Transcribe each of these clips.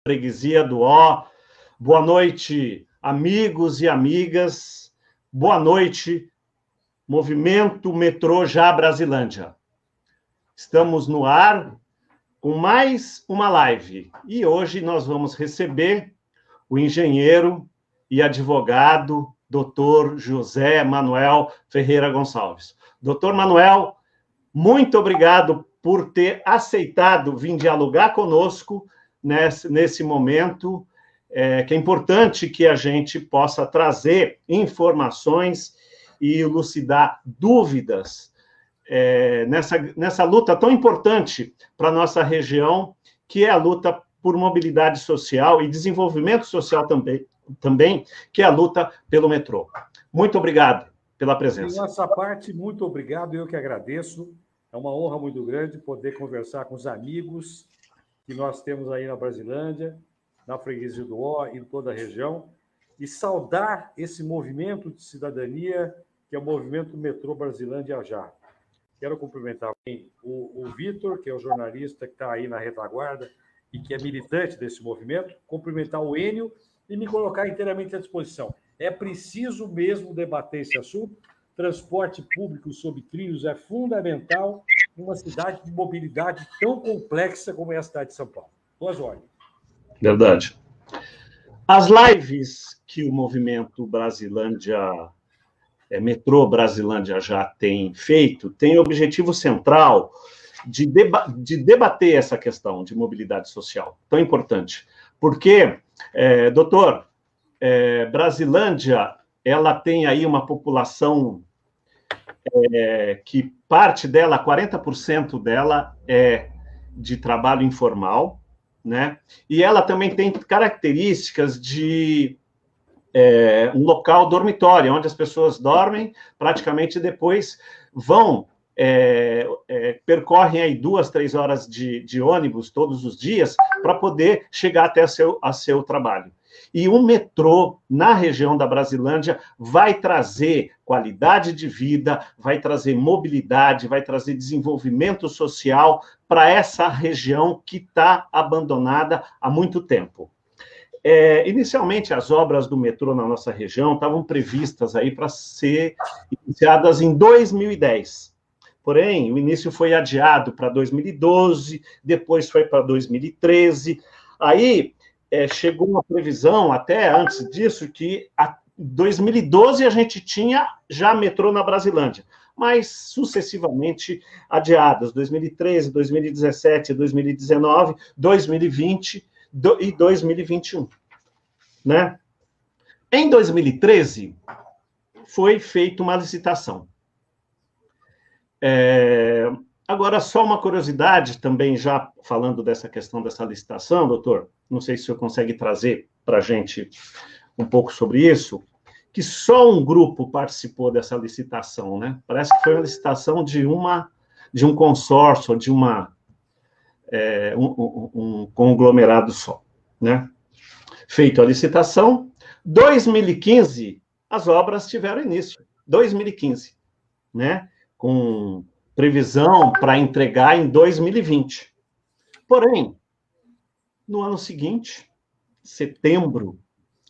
Freguesia do Ó. Boa noite, amigos e amigas. Boa noite, Movimento Metrô Já Brasilândia. Estamos no ar com mais uma live. E hoje nós vamos receber o engenheiro e advogado Dr. José Manuel Ferreira Gonçalves. Dr. Manuel, muito obrigado por ter aceitado vir dialogar conosco nesse momento, que é importante que a gente possa trazer informações e elucidar dúvidas nessa luta tão importante para a nossa região, que é a luta por mobilidade social e desenvolvimento social também, que é a luta pelo metrô. Muito obrigado pela presença. De nossa parte, muito obrigado, eu que agradeço. É uma honra muito grande poder conversar com os amigos que nós temos aí na Brasilândia, na Freguesia do Ó e em toda a região, e saudar esse movimento de cidadania que é o Movimento Metrô Brasilândia Já. Quero cumprimentar o Vitor, que é o jornalista que está aí na retaguarda e que é militante desse movimento, cumprimentar o Enio e me colocar inteiramente à disposição. É preciso mesmo debater esse assunto. Transporte público sob trilhos é fundamental numa cidade de mobilidade tão complexa como é a cidade de São Paulo. Boas ordens. Verdade. As lives que o Movimento Brasilândia, Metrô Brasilândia já tem feito, tem o objetivo central de debater essa questão de mobilidade social, tão importante. Porque, doutor, Brasilândia, ela tem aí uma população que parte dela, 40% dela é de trabalho informal, né? E ela também tem características de um local dormitório, onde as pessoas dormem, praticamente depois vão, percorrem aí 2, 3 horas de ônibus todos os dias para poder chegar até a seu trabalho. E o metrô, na região da Brasilândia, vai trazer qualidade de vida, vai trazer mobilidade, vai trazer desenvolvimento social para essa região que está abandonada há muito tempo. Inicialmente, as obras do metrô na nossa região estavam previstas aí para ser iniciadas em 2010. Porém, o início foi adiado para 2012, depois foi para 2013. Aí chegou uma previsão, até antes disso, que em 2012 a gente tinha já metrô na Brasilândia, mas sucessivamente adiadas, 2013, 2017, 2019, 2020 e 2021, né? Em 2013, foi feita uma licitação. Agora, só uma curiosidade também, já falando dessa questão dessa licitação, doutor, não sei se o senhor consegue trazer para a gente um pouco sobre isso, que só um grupo participou dessa licitação, né? Parece que foi uma licitação de um consórcio, de um conglomerado só, né? Feito a licitação, 2015, as obras tiveram início, 2015, né? Com previsão para entregar em 2020. Porém, no ano seguinte, setembro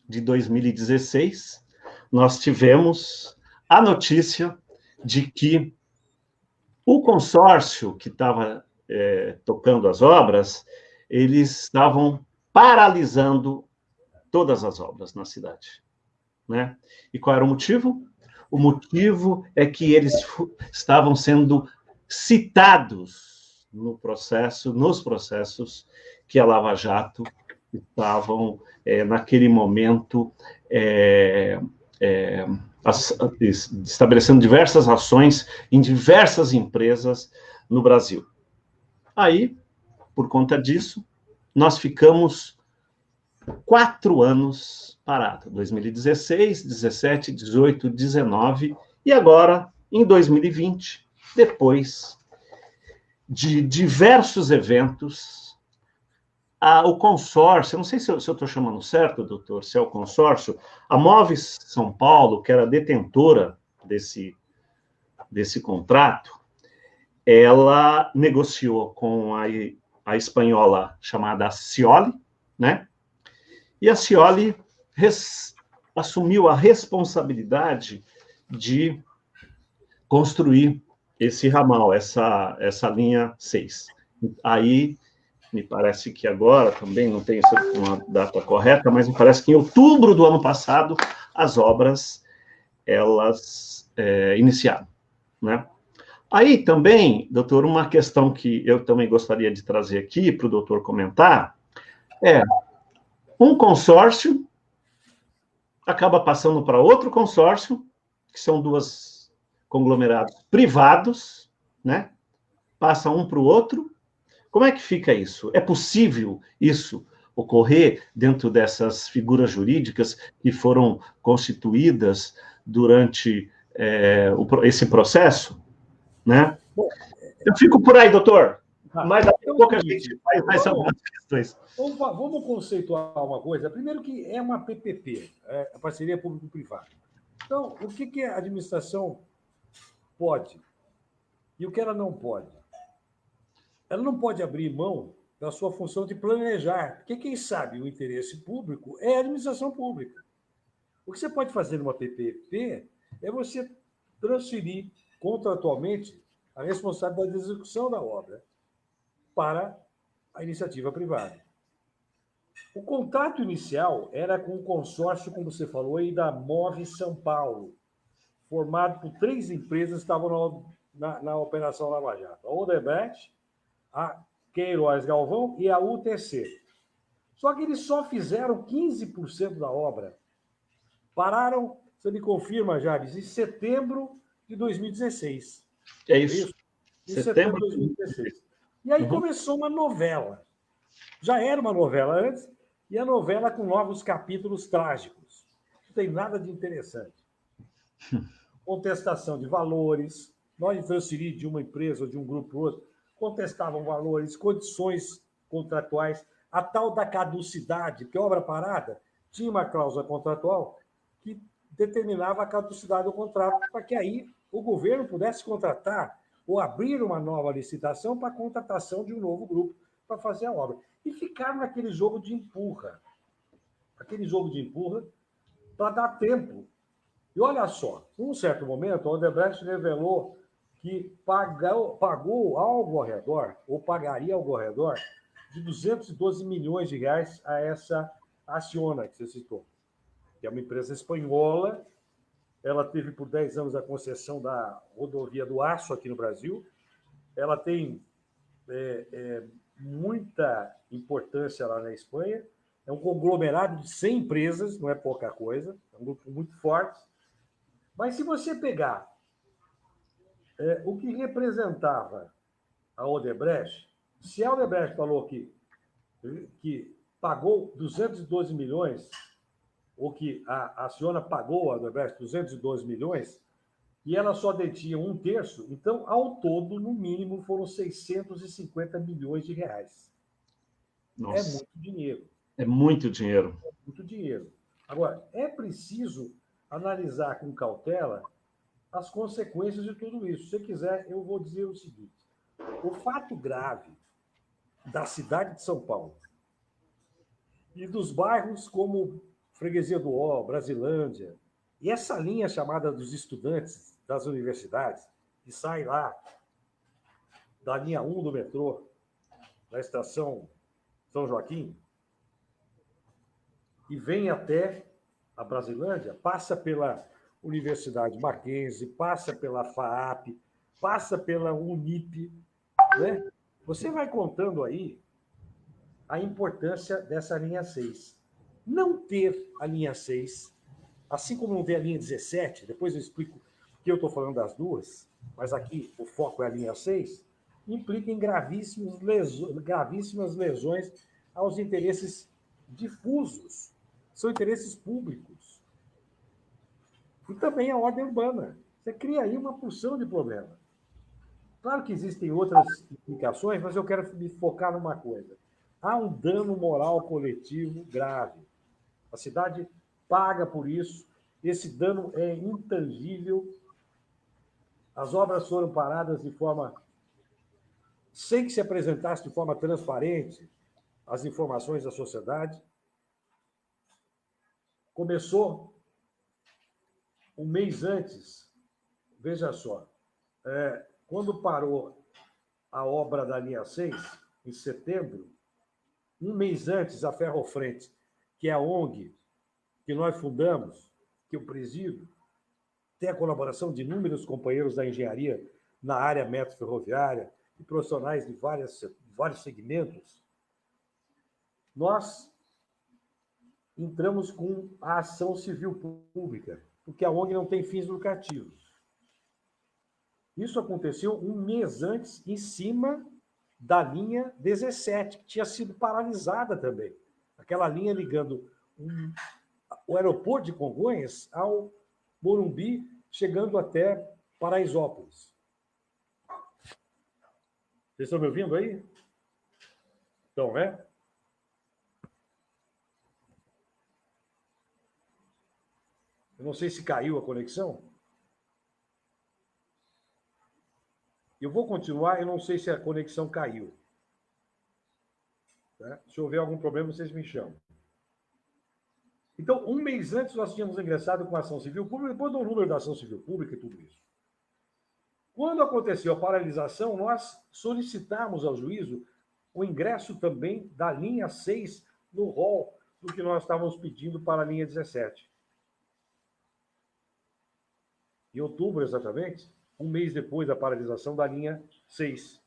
de 2016, nós tivemos a notícia de que o consórcio que estava tocando as obras, eles estavam paralisando todas as obras na cidade, né? E qual era o motivo? O motivo é que eles estavam sendo citados nos processos que a Lava Jato estavam, naquele momento, estabelecendo diversas ações em diversas empresas no Brasil. Aí, por conta disso, nós ficamos 4 anos parados, 2016, 17, 18, 19, e agora, em 2020, depois de diversos eventos, o consórcio, não sei se eu estou chamando certo, doutor, se é o consórcio, a Moves São Paulo, que era detentora desse contrato, ela negociou com a espanhola chamada Scioli, né? E a Scioli assumiu a responsabilidade de construir esse ramal, essa linha 6. Aí, me parece que agora, também não tenho uma data correta, mas me parece que em outubro do ano passado, as obras, elas iniciaram, né? Aí também, doutor, uma questão que eu também gostaria de trazer aqui para o doutor comentar é um consórcio acaba passando para outro consórcio, que são dois conglomerados privados, né? Passa um para o outro. Como é que fica isso? É possível isso ocorrer dentro dessas figuras jurídicas que foram constituídas durante esse processo, né? Eu fico por aí, doutor. Mas daqui a pouco a gente faz mais algumas questões. Vamos conceituar uma coisa. Primeiro que é uma PPP, a parceria público-privada. Então, o que a administração pode e o que ela não pode? Ela não pode abrir mão da sua função de planejar, porque quem sabe o interesse público é a administração pública. O que você pode fazer numa PPP é você transferir contratualmente a responsabilidade da execução da obra para a iniciativa privada. O contrato inicial era com o consórcio, como você falou, aí, da Move São Paulo, formado por 3 empresas que estavam na Operação Lava Jato: a Odebrecht, a Queiroz Galvão e a UTC. Só que eles só fizeram 15% da obra. Pararam, você me confirma, Jabes, em setembro de 2016. É isso. Em setembro de 2016. E aí começou uma novela. Já era uma novela antes, e a novela com novos capítulos trágicos. Não tem nada de interessante. Contestação de valores, nós transferir de uma empresa ou de um grupo para outro, contestavam valores, condições contratuais, a tal da caducidade, que obra parada tinha uma cláusula contratual que determinava a caducidade do contrato, para que aí o governo pudesse contratar ou abrir uma nova licitação para a contratação de um novo grupo para fazer a obra. E ficaram naquele jogo de empurra. Aquele jogo de empurra para dar tempo. E olha só, num certo momento, a Odebrecht revelou que pagou algo ao redor, ou pagaria algo ao redor, de 212 milhões de reais a essa Acciona, que você citou, que é uma empresa espanhola. Ela teve por 10 anos a concessão da rodovia do Aço aqui no Brasil. Ela tem muita importância lá na Espanha. É um conglomerado de 100 empresas, não é pouca coisa, é um grupo muito forte. Mas se você pegar o que representava a Odebrecht, se a Odebrecht falou que pagou 212 milhões, ou que a Acciona pagou a Odebrecht 212 milhões, e ela só detinha 1/3, então, ao todo, no mínimo, foram 650 milhões de reais. Nossa. É muito dinheiro. É muito dinheiro. É muito dinheiro. Agora, é preciso analisar com cautela as consequências de tudo isso. Se você quiser, eu vou dizer o seguinte: o fato grave da cidade de São Paulo e dos bairros como Freguesia do Ó, Brasilândia, e essa linha chamada dos estudantes das universidades, que sai lá da linha 1 do metrô, da estação São Joaquim, e vem até a Brasilândia, passa pela Universidade Mackenzie, passa pela FAAP, passa pela Unip, né? Você vai contando aí a importância dessa linha 6. Não ter a linha 6, assim como não ter a linha 17, depois eu explico que eu estou falando das duas, mas aqui o foco é a linha 6, implica em gravíssimas lesões aos interesses difusos, são interesses públicos. E também a ordem urbana. Você cria aí uma porção de problemas. Claro que existem outras implicações, mas eu quero me focar numa coisa. Há um dano moral coletivo grave. A cidade paga por isso. Esse dano é intangível. As obras foram paradas de forma sem que se apresentasse de forma transparente as informações da sociedade. Começou um mês antes, veja só, quando parou a obra da linha 6, em setembro, um mês antes, a Ferrofrente, que é a ONG que nós fundamos, que eu presido, tem a colaboração de inúmeros companheiros da engenharia na área metro-ferroviária e profissionais de vários segmentos. Nós entramos com a ação civil pública, porque a ONG não tem fins lucrativos. Isso aconteceu um mês antes, em cima da linha 17, que tinha sido paralisada também. Aquela linha ligando o aeroporto de Congonhas ao Morumbi, chegando até Paraisópolis. Vocês estão me ouvindo aí? Então, né? Eu não sei se caiu a conexão. Eu vou continuar, eu não sei se a conexão caiu. Tá? Se houver algum problema, vocês me chamam. Então, um mês antes, nós tínhamos ingressado com a ação civil pública, depois do número da ação civil pública e tudo isso. Quando aconteceu a paralisação, nós solicitamos ao juízo o ingresso também da linha 6 no rol do que nós estávamos pedindo para a linha 17. Em outubro, exatamente, um mês depois da paralisação da linha 6,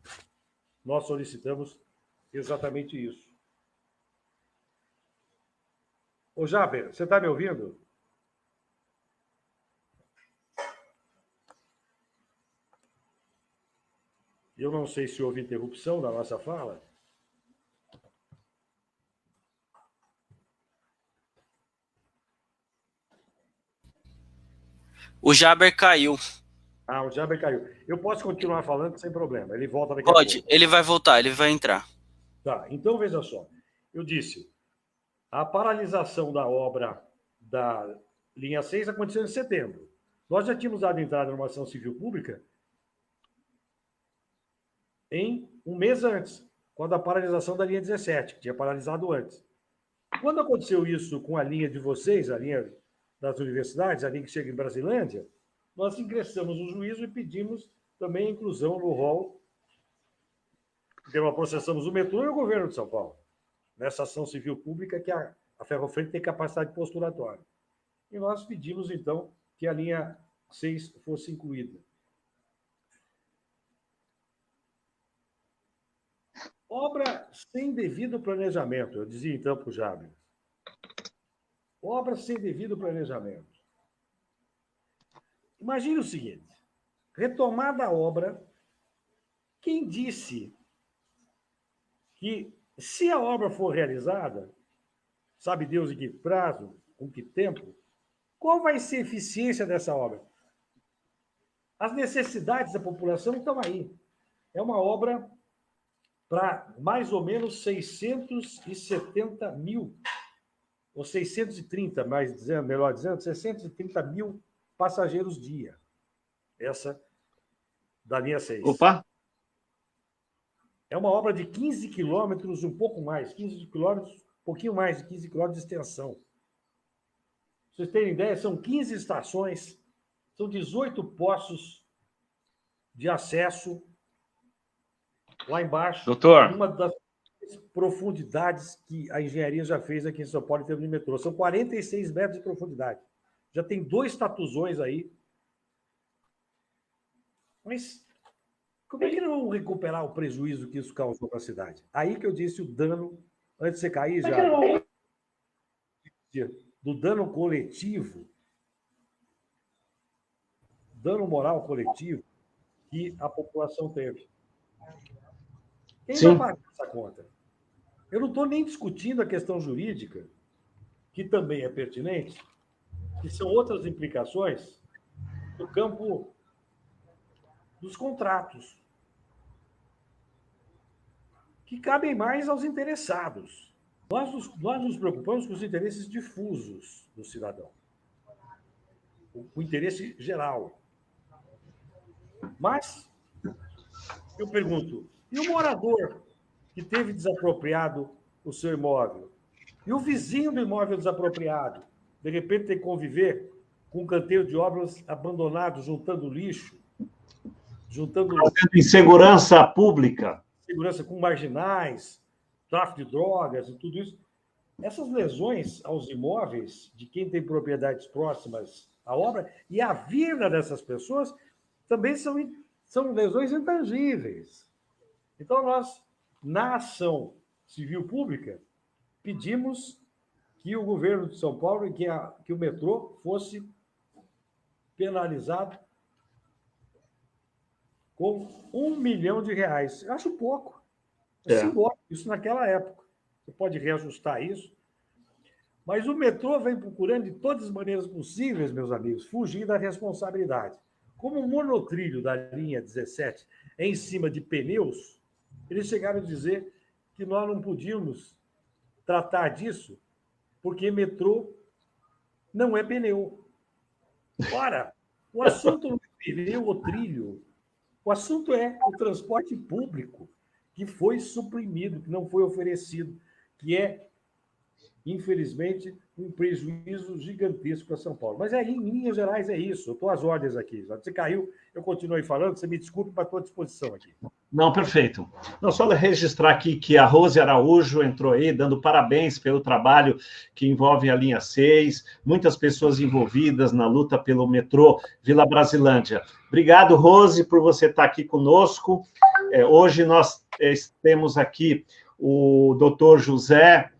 nós solicitamos exatamente isso. Ô, Jaber, você está me ouvindo? Eu não sei se houve interrupção da nossa fala. O Jaber caiu. O Jaber caiu. Eu posso continuar falando sem problema. Ele volta daqui a pouco. Pode, ele vai voltar, ele vai entrar. Tá, então veja só. Eu disse, a paralisação da obra da linha 6 aconteceu em setembro. Nós já tínhamos dado entrada numa ação civil pública em um mês antes, quando a paralisação da linha 17, que tinha paralisado antes. Quando aconteceu isso com a linha de vocês, a linha das universidades, a linha que chega em Brasilândia, nós ingressamos no juízo e pedimos também a inclusão no rol, porque nós processamos o metrô e o governo de São Paulo, nessa ação civil pública que a Ferrofrente tem capacidade postulatória. E nós pedimos, então, que a linha 6 fosse incluída. Obra sem devido planejamento, eu dizia então para o Jaber. Obra sem devido planejamento. Imagine o seguinte, retomada a obra, quem disse que, se a obra for realizada, sabe Deus em que prazo, com que tempo, qual vai ser a eficiência dessa obra? As necessidades da população estão aí. É uma obra para mais ou menos 670 mil, ou 630, melhor dizendo, 630 mil passageiros dia. Essa da linha 6. Opa! É uma obra de 15 quilômetros, um pouco mais, 15 quilômetros, um pouquinho mais de 15 quilômetros de extensão. Pra vocês terem ideia, são 15 estações, são 18 poços de acesso lá embaixo. Doutor. Uma das profundidades que a engenharia já fez aqui em São Paulo em termos de metrô. São 46 metros de profundidade. Já tem 2 tatuzões aí. Mas como é que não vão recuperar o prejuízo que isso causou para a cidade? Aí que eu disse o dano, antes de você cair, já, do dano coletivo, dano moral coletivo que a população teve. Quem vai pagar essa conta? Eu não estou nem discutindo a questão jurídica, que também é pertinente, que são outras implicações no campo dos contratos, que cabem mais aos interessados. Nós nos preocupamos com os interesses difusos do cidadão, o interesse geral. Mas, eu pergunto, e o morador que teve desapropriado o seu imóvel. E o vizinho do imóvel desapropriado, de repente, tem que conviver com um canteiro de obras abandonado, juntando lixo, juntando Fazendo insegurança pública. segurança com marginais, tráfico de drogas e tudo isso. Essas lesões aos imóveis de quem tem propriedades próximas à obra e a vida dessas pessoas também são lesões intangíveis. Então, nós, na ação civil pública, pedimos que o governo de São Paulo e que o metrô fosse penalizado com R$1 milhão. Eu acho pouco. É simbólico, isso naquela época. Você pode reajustar isso. Mas o metrô vem procurando, de todas as maneiras possíveis, meus amigos, fugir da responsabilidade. Como o monotrilho da linha 17 é em cima de pneus, eles chegaram a dizer que nós não podíamos tratar disso porque metrô não é pneu. Ora, o assunto não é pneu ou trilho. O assunto é o transporte público que foi suprimido, que não foi oferecido, que é, infelizmente, um prejuízo gigantesco para São Paulo. Mas, em linhas gerais, é isso. Eu estou às ordens aqui. Você caiu, eu continuei falando, você me desculpe, mas estou à disposição aqui. Não, perfeito. Não, só registrar aqui que a Rose Araújo entrou aí, dando parabéns pelo trabalho que envolve a linha 6, muitas pessoas envolvidas na luta pelo metrô Vila Brasilândia. Obrigado, Rose, por você estar aqui conosco. Hoje nós temos aqui o doutor José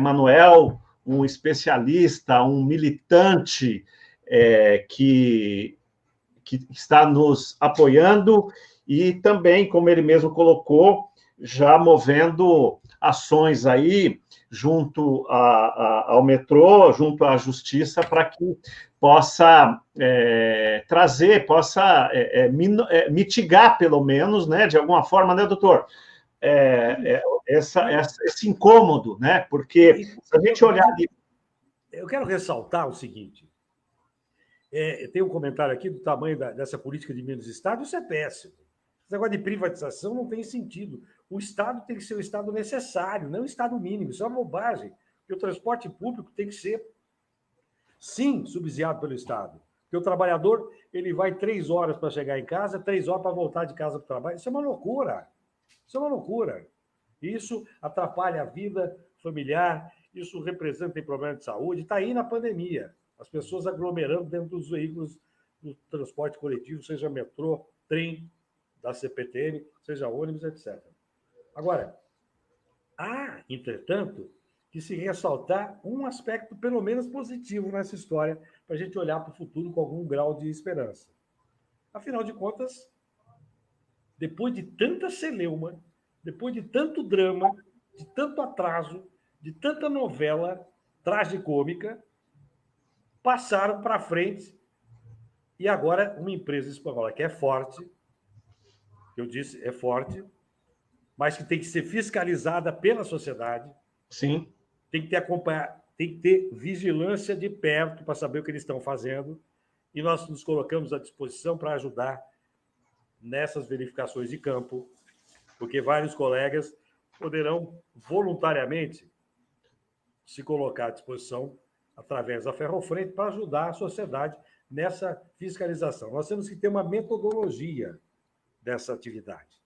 Manuel, um especialista, um militante que está nos apoiando e também, como ele mesmo colocou, já movendo ações aí junto ao metrô, junto à justiça, para que possa mitigar, pelo menos, né, de alguma forma, né, doutor? Esse incômodo, né? Porque se a gente olhar ali... Eu quero ressaltar o seguinte, tem um comentário aqui do tamanho dessa política de menos Estado, isso é péssimo. Esse negócio de privatização não tem sentido. O Estado tem que ser o Estado necessário, não o Estado mínimo. Isso é uma bobagem. Porque o transporte público tem que ser, sim, subsidiado pelo Estado. Porque o trabalhador ele vai 3 horas para chegar em casa, 3 horas para voltar de casa para o trabalho. Isso é uma loucura. Isso é uma loucura. Isso atrapalha a vida familiar, isso representa problema de saúde. Está aí na pandemia. As pessoas aglomerando dentro dos veículos do transporte coletivo, seja metrô, trem, da CPTM, seja ônibus, etc. Agora, há, entretanto, que se ressaltar um aspecto, pelo menos positivo nessa história, para a gente olhar para o futuro com algum grau de esperança. Afinal de contas, depois de tanta celeuma, depois de tanto drama, de tanto atraso, de tanta novela tragicômica, passaram para frente e agora uma empresa espanhola que é forte, eu disse, é forte, mas que tem que ser fiscalizada pela sociedade. Sim. Tem que ter vigilância de perto para saber o que eles estão fazendo. E nós nos colocamos à disposição para ajudar nessas verificações de campo, porque vários colegas poderão voluntariamente se colocar à disposição através da Ferrofrente para ajudar a sociedade nessa fiscalização. Nós temos que ter uma metodologia dessa atividade.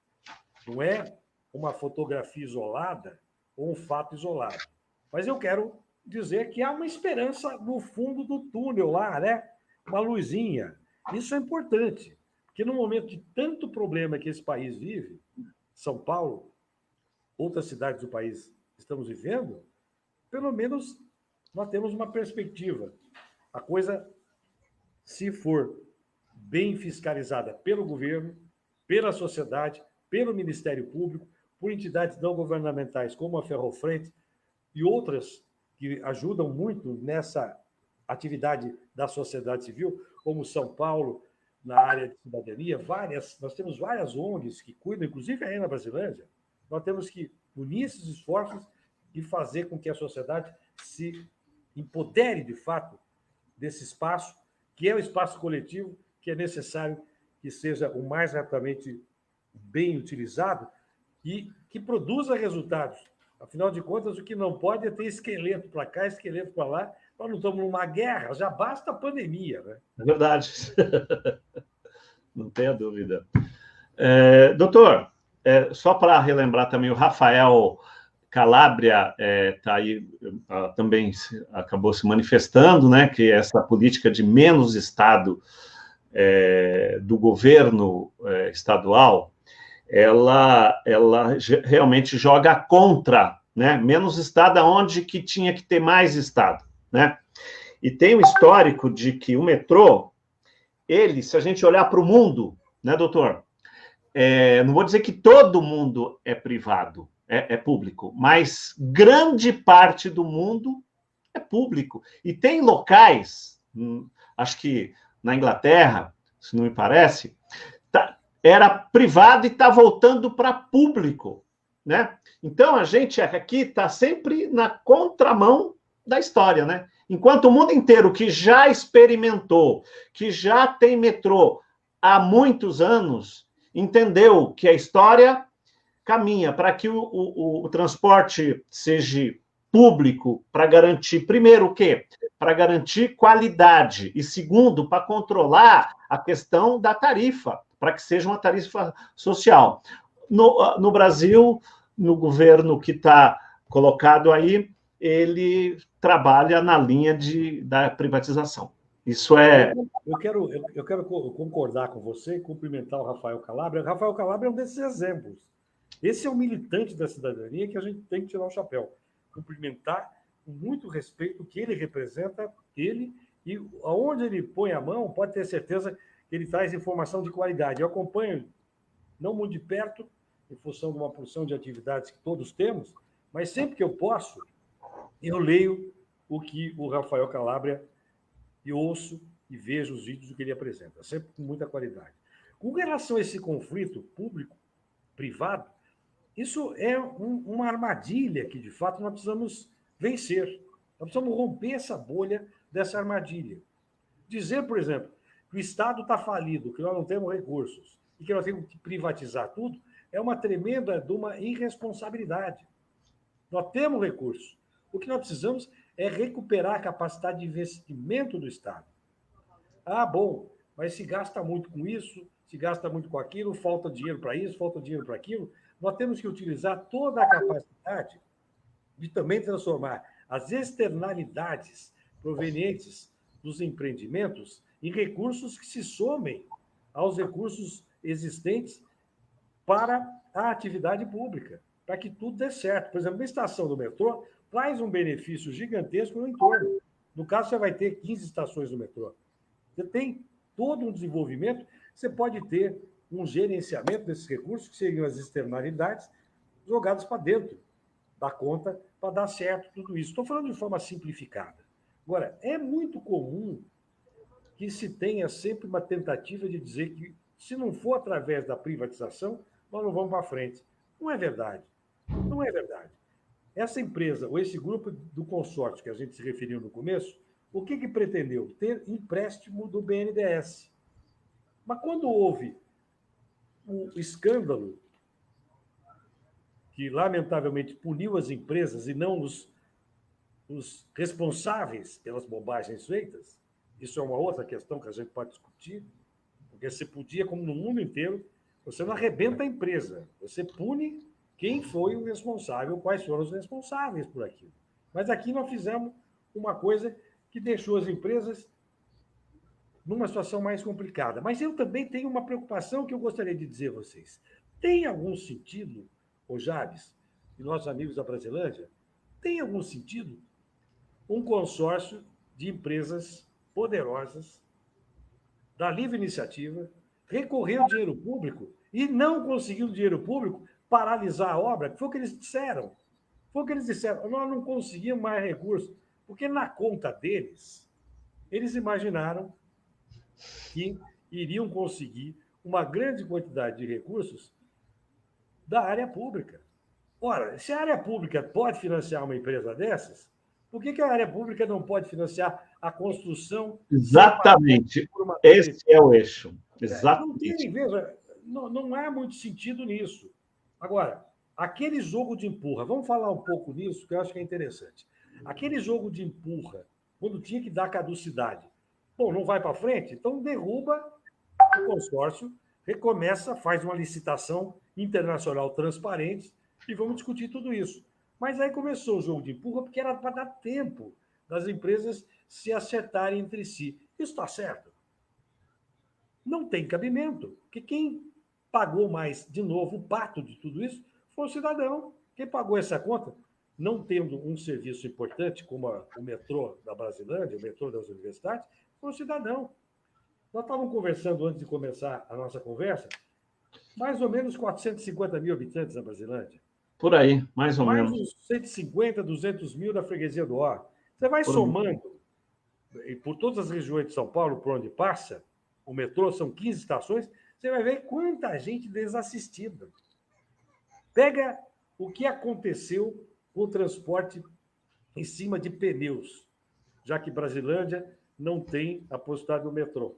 Não é uma fotografia isolada ou um fato isolado. Mas eu quero dizer que há uma esperança no fundo do túnel lá, né? Uma luzinha. Isso é importante, porque no momento de tanto problema que esse país vive, São Paulo, outras cidades do país estamos vivendo, pelo menos nós temos uma perspectiva. A coisa, se for bem fiscalizada pelo governo, pela sociedade, pelo Ministério Público, por entidades não governamentais como a Ferrofrente e outras que ajudam muito nessa atividade da sociedade civil, como São Paulo, na área de cidadania, nós temos várias ONGs que cuidam, inclusive aí na Brasilândia. Nós temos que unir esses esforços e fazer com que a sociedade se empodere, de fato, desse espaço, que é o espaço coletivo, que é necessário que seja o mais rapidamente bem utilizado e que produza resultados. Afinal de contas, o que não pode é ter esqueleto para cá, esqueleto para lá. Nós não estamos numa guerra, já basta a pandemia, né? É verdade. Não tenha dúvida. Doutor, só para relembrar também, o Rafael Calabria tá aí, também acabou se manifestando, né, que essa política de menos Estado do governo estadual, ela realmente joga contra, né, menos Estado aonde que tinha que ter mais Estado, né? E tem um histórico de que o metrô, se a gente olhar para o mundo, né, doutor? Não vou dizer que todo mundo é privado, é público, mas grande parte do mundo é público. E tem locais, acho que na Inglaterra, se não me parece, era privado e está voltando para público, né? Então, a gente aqui está sempre na contramão da história, né? Enquanto o mundo inteiro que já experimentou, que já tem metrô há muitos anos, entendeu que a história caminha para que o transporte seja público, para garantir, primeiro, o quê? Para garantir qualidade, e segundo, para controlar a questão da tarifa, para que seja uma tarifa social. No Brasil, no governo que está colocado aí, ele trabalha na linha da privatização. Isso é... Eu quero concordar com você e cumprimentar o Rafael Calabria. O Rafael Calabria é um desses exemplos. Esse é o militante da cidadania que a gente tem que tirar o chapéu. Cumprimentar com muito respeito o que ele representa, ele, e aonde ele põe a mão, pode ter certeza que ele traz informação de qualidade. Eu acompanho, não muito de perto, em função de uma porção de atividades que todos temos, mas sempre que eu posso, eu leio o que o Rafael Calabria, e ouço e vejo os vídeos que ele apresenta, sempre com muita qualidade. Com relação a esse conflito público-privado, isso é uma armadilha que, de fato, nós precisamos vencer. Nós precisamos romper essa bolha dessa armadilha. Dizer, por exemplo, que o Estado está falido, que nós não temos recursos e que nós temos que privatizar tudo, é uma tremenda de uma irresponsabilidade. Nós temos recursos. O que nós precisamos é recuperar a capacidade de investimento do Estado. Ah, bom, mas se gasta muito com isso, se gasta muito com aquilo, falta dinheiro para isso, falta dinheiro para aquilo. Nós temos que utilizar toda a capacidade de também transformar as externalidades provenientes dos empreendimentos em recursos que se somem aos recursos existentes para a atividade pública, para que tudo dê certo. Por exemplo, uma estação do metrô traz um benefício gigantesco no entorno. No caso, você vai ter 15 estações do metrô. Você tem todo um desenvolvimento, você pode ter um gerenciamento desses recursos, que seriam as externalidades, jogadas para dentro da conta para dar certo tudo isso. Estou falando de forma simplificada. Agora, é muito comum que se tenha sempre uma tentativa de dizer que, se não for através da privatização, nós não vamos para frente. Não é verdade. Não é verdade. Essa empresa, ou esse grupo do consórcio que a gente se referiu no começo, o que pretendeu? Ter empréstimo do BNDES. Mas quando houve o escândalo que, lamentavelmente, puniu as empresas e não os responsáveis pelas bobagens feitas, isso é uma outra questão que a gente pode discutir, porque você podia, como no mundo inteiro, você não arrebenta a empresa, você pune quem foi o responsável, quais foram os responsáveis por aquilo. Mas aqui nós fizemos uma coisa que deixou as empresas numa situação mais complicada. Mas eu também tenho uma preocupação que eu gostaria de dizer a vocês. Tem algum sentido, ô Jabes, e nossos amigos da Brasilândia, tem algum sentido um consórcio de empresas poderosas, da livre iniciativa, recorrer ao dinheiro público e não conseguir o dinheiro público, paralisar a obra, que foi o que eles disseram. Foi o que eles disseram. Nós não conseguimos mais recursos, porque na conta deles, eles imaginaram que iriam conseguir uma grande quantidade de recursos da área pública. Ora, se a área pública pode financiar uma empresa dessas, por que a área pública não pode financiar a construção? Exatamente. Esse é o eixo. Exatamente. Não há muito sentido nisso. Agora, aquele jogo de empurra, vamos falar um pouco nisso, que eu acho que é interessante. Aquele jogo de empurra, quando tinha que dar caducidade, bom, não vai para frente, então derruba o consórcio, recomeça, faz uma licitação internacional transparente e vamos discutir tudo isso. Mas aí começou o jogo de empurra porque era para dar tempo das empresas se acertarem entre si. Isso está certo? Não tem cabimento, porque quem pagou mais, de novo, o pato de tudo isso foi o cidadão. Quem pagou essa conta, não tendo um serviço importante como o metrô da Brasilândia, o metrô das universidades, foi o cidadão. Nós estávamos conversando antes de começar a nossa conversa, mais ou menos 450 mil habitantes na Brasilândia. Por aí, mais ou Mais menos. uns 150, 200 mil da freguesia do Ó. Você vai Por... somando, e por todas as regiões de São Paulo, por onde passa, o metrô, são 15 estações, você vai ver quanta gente desassistida. Pega o que aconteceu com o transporte em cima de pneus, já que Brasilândia não tem a possibilidade do metrô.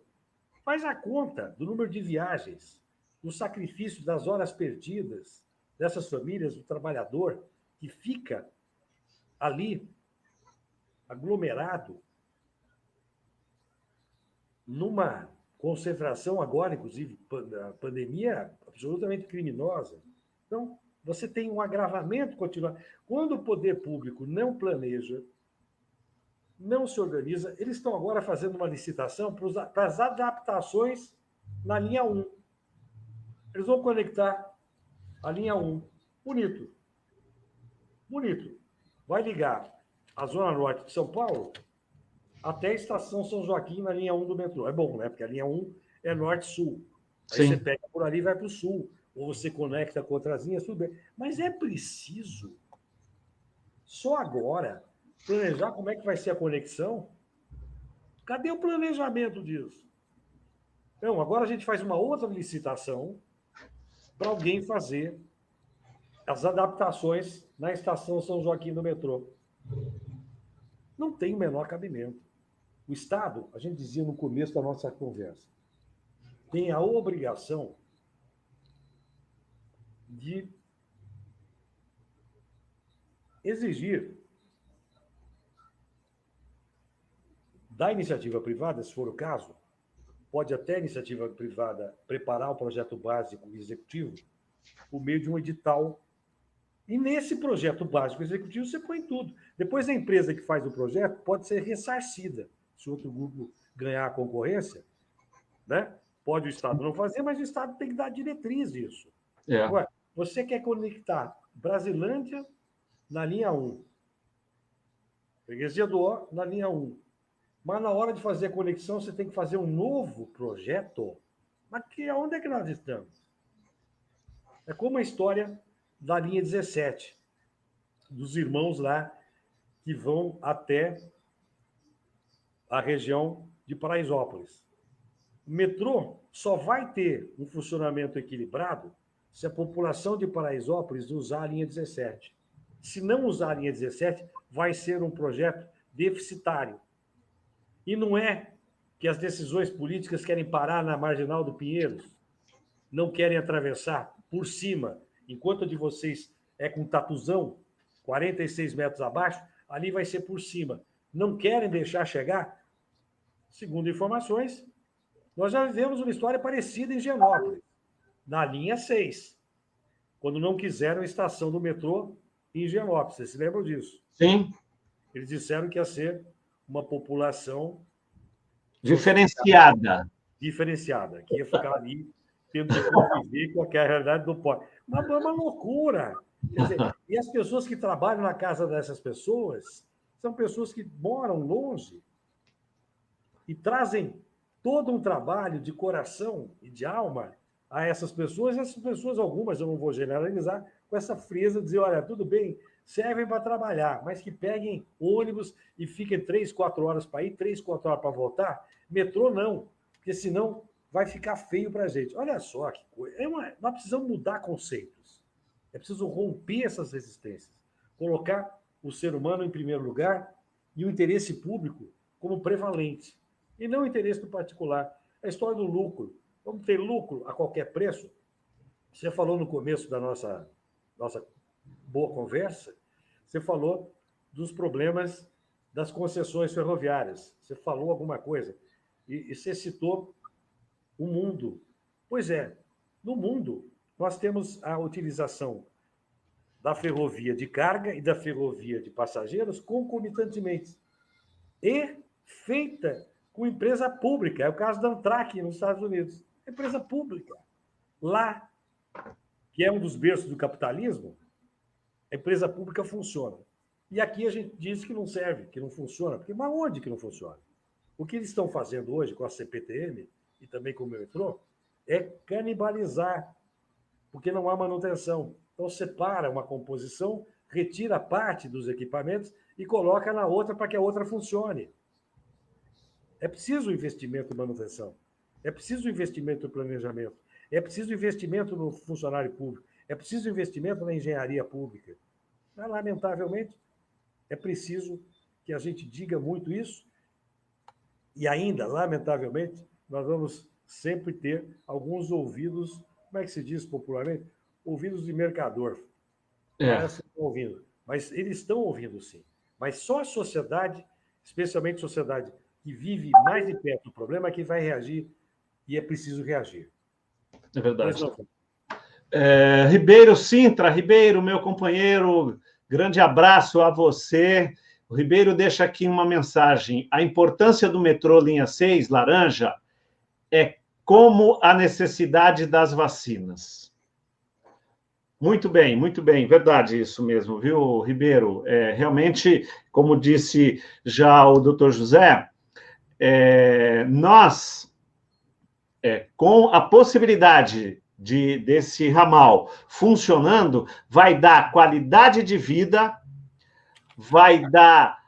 Faz a conta do número de viagens, do sacrifício das horas perdidas dessas famílias, do trabalhador que fica ali aglomerado numa concentração agora, inclusive, a pandemia absolutamente criminosa. Então, você tem um agravamento continuado. Quando o poder público não planeja, não se organiza, eles estão agora fazendo uma licitação para as adaptações na linha 1. Eles vão conectar a linha 1. Bonito. Bonito. Vai ligar a Zona Norte de São Paulo até a Estação São Joaquim na linha 1 do metrô. É bom, né? Porque a linha 1 é norte-sul. Aí Sim. você pega por ali e vai para o sul. Ou você conecta com outras linhas, tudo bem. Mas é preciso, só agora, planejar como é que vai ser a conexão. Cadê o planejamento disso? Então, agora a gente faz uma outra licitação para alguém fazer as adaptações na Estação São Joaquim do metrô. Não tem o menor cabimento. O Estado, a gente dizia no começo da nossa conversa, tem a obrigação de exigir da iniciativa privada, se for o caso, pode até a iniciativa privada preparar o projeto básico executivo por meio de um edital. E nesse projeto básico executivo você põe tudo. Depois a empresa que faz o projeto pode ser ressarcida. Se outro grupo ganhar a concorrência, né? Pode o Estado não fazer, mas o Estado tem que dar diretriz disso. É. Ué, você quer conectar Brasilândia na linha 1, Freguesia do Ó na linha 1, mas na hora de fazer a conexão você tem que fazer um novo projeto? Mas onde é que nós estamos? É como a história da linha 17, dos irmãos lá que vão até a região de Paraisópolis. O metrô só vai ter um funcionamento equilibrado se a população de Paraisópolis usar a linha 17. Se não usar a linha 17, vai ser um projeto deficitário. E não é que as decisões políticas querem parar na Marginal do Pinheiros, não querem atravessar por cima, enquanto a de vocês é com tatuzão, 46 metros abaixo, ali vai ser por cima. Não querem deixar chegar? Segundo informações, nós já vivemos uma história parecida em Genópolis, na linha 6, quando não quiseram a estação do metrô em Genópolis. Vocês se lembram disso? Sim. Eles disseram que ia ser uma população diferenciada, que ia ficar ali tendo que conviver com a realidade do pobre. Uma loucura. Quer dizer, e as pessoas que trabalham na casa dessas pessoas são pessoas que moram longe e trazem todo um trabalho de coração e de alma a essas pessoas. Essas pessoas, algumas, eu não vou generalizar, com essa frieza de dizer, olha, tudo bem, servem para trabalhar, mas que peguem ônibus e fiquem 3, 4 horas para ir, 3, 4 horas para voltar. Metrô não, porque senão vai ficar feio para a gente. Olha só que coisa. Nós precisamos mudar conceitos. É preciso romper essas resistências. Colocar o ser humano em primeiro lugar e o interesse público como prevalente. E não o interesse do particular. A história do lucro. Vamos ter lucro a qualquer preço? Você falou no começo da nossa nossa boa conversa, você falou dos problemas das concessões ferroviárias. Você falou alguma coisa. E você citou o mundo. Pois é, no mundo, nós temos a utilização da ferrovia de carga e da ferrovia de passageiros concomitantemente. E feita com empresa pública. É o caso da Amtrak, nos Estados Unidos. Empresa pública. Lá, que é um dos berços do capitalismo, a empresa pública funciona. E aqui a gente diz que não serve, que não funciona. Mas onde que não funciona? O que eles estão fazendo hoje com a CPTM e também com o metrô é canibalizar, porque não há manutenção. Então, separa uma composição, retira parte dos equipamentos e coloca na outra para que a outra funcione. É preciso investimento em manutenção. É preciso investimento no planejamento. É preciso investimento no funcionário público. É preciso investimento na engenharia pública. Mas, lamentavelmente, é preciso que a gente diga muito isso. E ainda, lamentavelmente, nós vamos sempre ter alguns ouvidos, como é que se diz popularmente? Ouvidos de mercador. Parece que estão ouvindo. Mas eles estão ouvindo, sim. Mas só a sociedade, especialmente a sociedade que vive mais de perto do problema, é que vai reagir e é preciso reagir. É verdade. Ribeiro Sintra, Ribeiro, meu companheiro, grande abraço a você. O Ribeiro deixa aqui uma mensagem. A importância do metrô linha 6, laranja, é como a necessidade das vacinas. Muito bem, verdade isso mesmo, viu, Ribeiro? Realmente, como disse já o doutor José, nós, com a possibilidade desse ramal funcionando, vai dar qualidade de vida, vai dar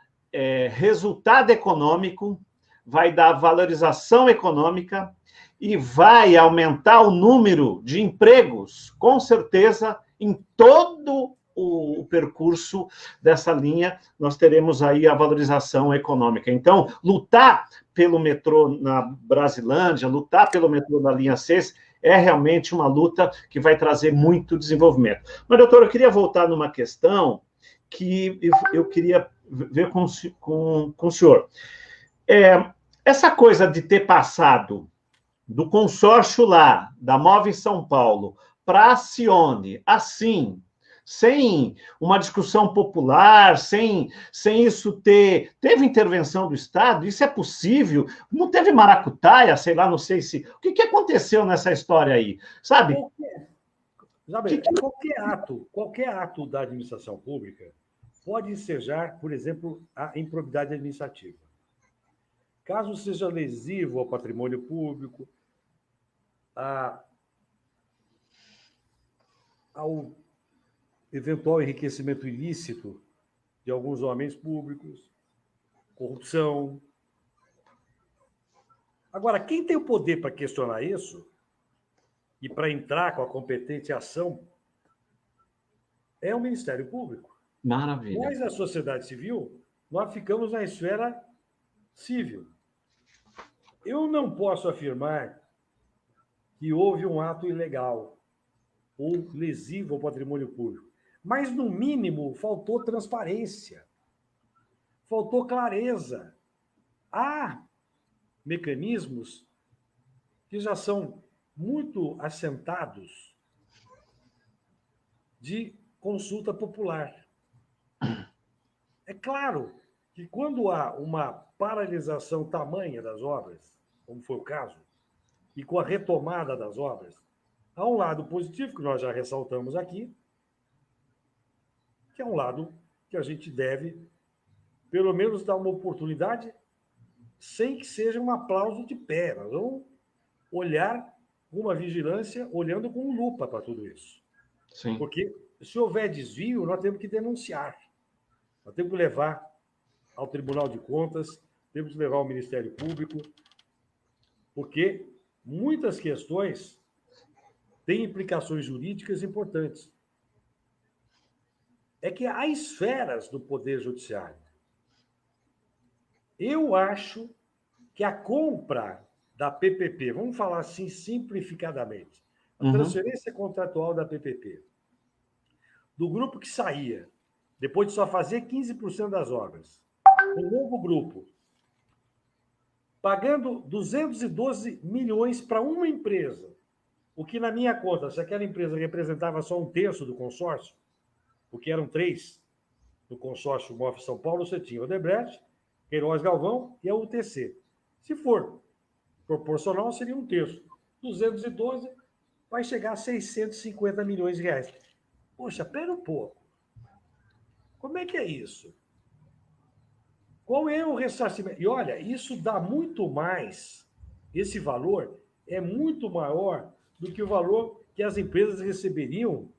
resultado econômico, vai dar valorização econômica e vai aumentar o número de empregos, com certeza, em todo o percurso dessa linha, nós teremos aí a valorização econômica. Então, lutar pelo metrô na Brasilândia, lutar pelo metrô na linha 6, é realmente uma luta que vai trazer muito desenvolvimento. Mas, doutor, eu queria voltar numa questão que eu queria ver com o senhor. Essa coisa de ter passado do consórcio lá, da Move São Paulo, para a Cione, assim, sem uma discussão popular, sem isso teve intervenção do Estado, isso é possível? Não teve maracutaia, sei lá, não sei se... O que aconteceu nessa história aí? Sabe? Qualquer ato da administração pública pode ensejar, por exemplo, a improbidade administrativa. Caso seja lesivo ao patrimônio público, ao eventual enriquecimento ilícito de alguns homens públicos, corrupção. Agora, quem tem o poder para questionar isso e para entrar com a competente ação é o Ministério Público. Maravilha. Nós, a sociedade civil, nós ficamos na esfera civil. Eu não posso afirmar que houve um ato ilegal ou lesivo ao patrimônio público, mas, no mínimo, faltou transparência, faltou clareza. Há mecanismos que já são muito assentados de consulta popular. É claro que, quando há uma paralisação tamanha das obras, como foi o caso, e com a retomada das obras, há um lado positivo, que nós já ressaltamos aqui, que é um lado que a gente deve, pelo menos, dar uma oportunidade, sem que seja um aplauso de pé. Nós vamos olhar com uma vigilância, olhando com lupa para tudo isso. Sim. Porque, se houver desvio, nós temos que denunciar. Nós temos que levar ao Tribunal de Contas, temos que levar ao Ministério Público, porque muitas questões têm implicações jurídicas importantes. É que há esferas do Poder Judiciário. Eu acho que a compra da PPP, vamos falar assim simplificadamente, a transferência contratual da PPP, do grupo que saía, depois de só fazer 15% das obras. Um novo grupo, pagando 212 milhões para uma empresa, o que, na minha conta, se aquela empresa representava só 1/3 do consórcio, porque eram 3 do consórcio MOF São Paulo, você tinha o Odebrecht, Queiroz Galvão e a UTC. Se for proporcional, seria 1/3. 212 vai chegar a 650 milhões de reais. Poxa, pera um pouco. Como é que é isso? Qual é o ressarcimento? E olha, isso dá muito mais, esse valor é muito maior do que o valor que as empresas receberiam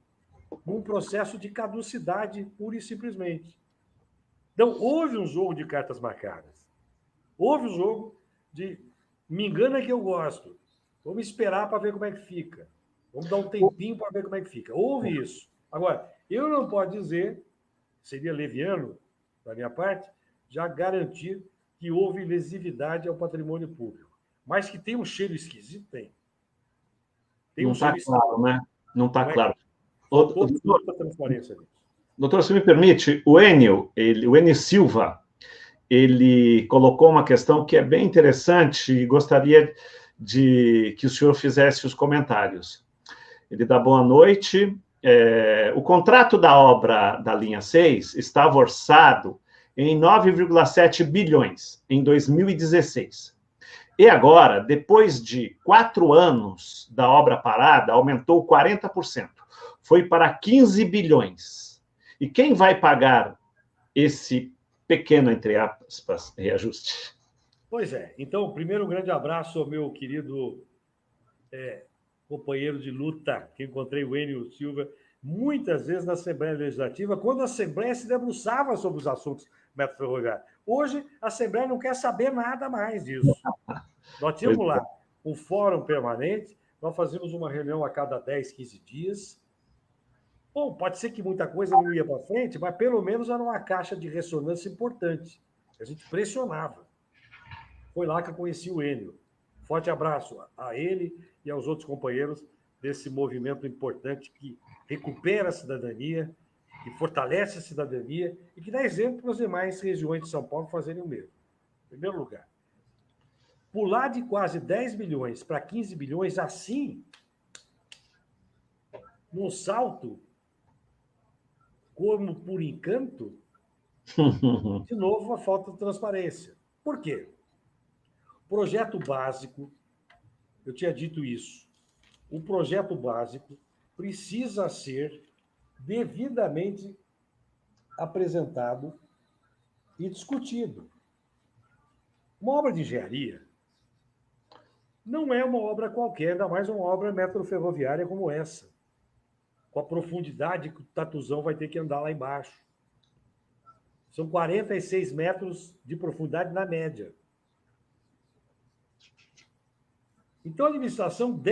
num processo de caducidade, pura e simplesmente. Então, houve um jogo de cartas marcadas. Houve um jogo de me engana que eu gosto. Vamos esperar para ver como é que fica. Vamos dar um tempinho para ver como é que fica. Houve isso. Agora, eu não posso dizer, seria leviano da minha parte, já garantir que houve lesividade ao patrimônio público. Mas que tem um cheiro esquisito, tem. Não está claro, né? Não está claro. Faltou muita transparência nisso. Doutor, se me permite, o Enio Silva, ele colocou uma questão que é bem interessante e gostaria de que o senhor fizesse os comentários. Ele dá boa noite. O contrato da obra da linha 6 estava orçado em 9,7 bilhões em 2016. E agora, depois de 4 anos da obra parada, aumentou 40%. Foi para 15 bilhões. E quem vai pagar esse pequeno, entre aspas, reajuste? Pois é. Então, primeiro, um grande abraço ao meu querido companheiro de luta, que encontrei, o Enio Silva, muitas vezes na Assembleia Legislativa, quando a Assembleia se debruçava sobre os assuntos do metro ferroviário. Hoje, a Assembleia não quer saber nada mais disso. Nós tínhamos lá um fórum permanente, nós fazíamos uma reunião a cada 10, 15 dias. Bom, pode ser que muita coisa não ia para frente, mas pelo menos era uma caixa de ressonância importante. A gente pressionava. Foi lá que eu conheci o Enio. Forte abraço a ele e aos outros companheiros desse movimento importante que recupera a cidadania, que fortalece a cidadania e que dá exemplo para as demais regiões de São Paulo fazerem o mesmo. Em primeiro lugar, pular de quase 10 bilhões para 15 bilhões assim, num salto, como por encanto, de novo, a falta de transparência. Por quê? Projeto básico, eu tinha dito isso, o projeto básico precisa ser devidamente apresentado e discutido. Uma obra de engenharia não é uma obra qualquer, ainda mais uma obra metroferroviária como essa, com a profundidade que o Tatuzão vai ter que andar lá embaixo. São 46 metros de profundidade na média. Então, a administração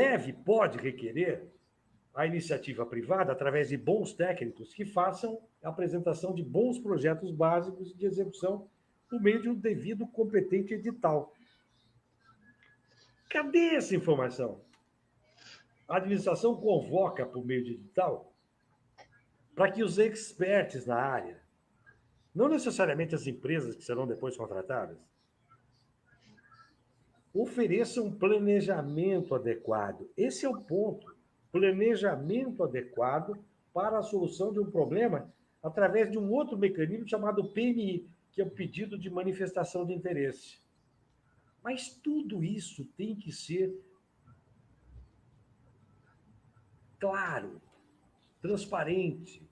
pode requerer a iniciativa privada, através de bons técnicos, que façam a apresentação de bons projetos básicos de execução por meio de um devido competente edital. Cadê essa informação? A administração convoca, por meio de edital, para que os experts na área, não necessariamente as empresas que serão depois contratadas, ofereçam um planejamento adequado. Esse é o ponto. Planejamento adequado para a solução de um problema através de um outro mecanismo chamado PMI, que é o pedido de manifestação de interesse. Mas tudo isso tem que ser claro, transparente.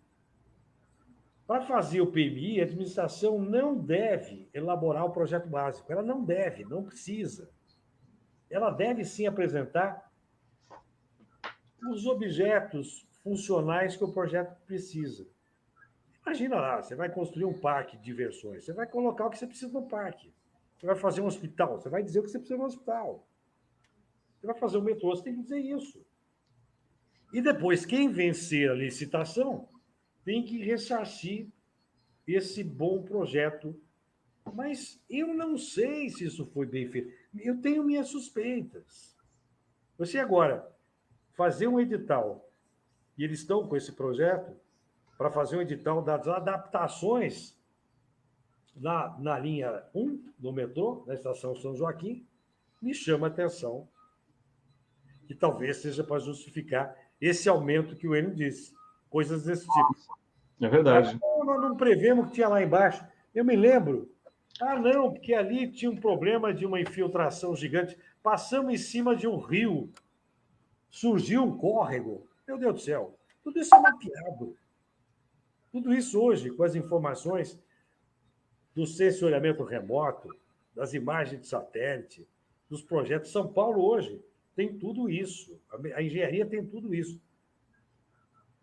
Para fazer o PMI, a administração não deve elaborar o projeto básico. Ela não deve, não precisa. Ela deve, sim, apresentar os objetos funcionais que o projeto precisa. Imagina lá, você vai construir um parque de diversões, você vai colocar o que você precisa no parque. Você vai fazer um hospital, você vai dizer o que você precisa no hospital. Você vai fazer um metrô, você tem que dizer isso. E depois, quem vencer a licitação tem que ressarcir esse bom projeto. Mas eu não sei se isso foi bem feito. Eu tenho minhas suspeitas. Você agora fazer um edital, e eles estão com esse projeto para fazer um edital das adaptações na linha 1 do metrô, na estação São Joaquim, me chama a atenção que talvez seja para justificar esse aumento que o Enio disse, coisas desse tipo. É verdade. Nós não prevemos que tinha lá embaixo. Eu me lembro, não, porque ali tinha um problema de uma infiltração gigante. Passamos em cima de um rio, surgiu um córrego. Meu Deus do céu, tudo isso é mapeado. Tudo isso hoje, com as informações do sensoriamento remoto, das imagens de satélite, dos projetos. São Paulo hoje tem tudo isso. A engenharia tem tudo isso.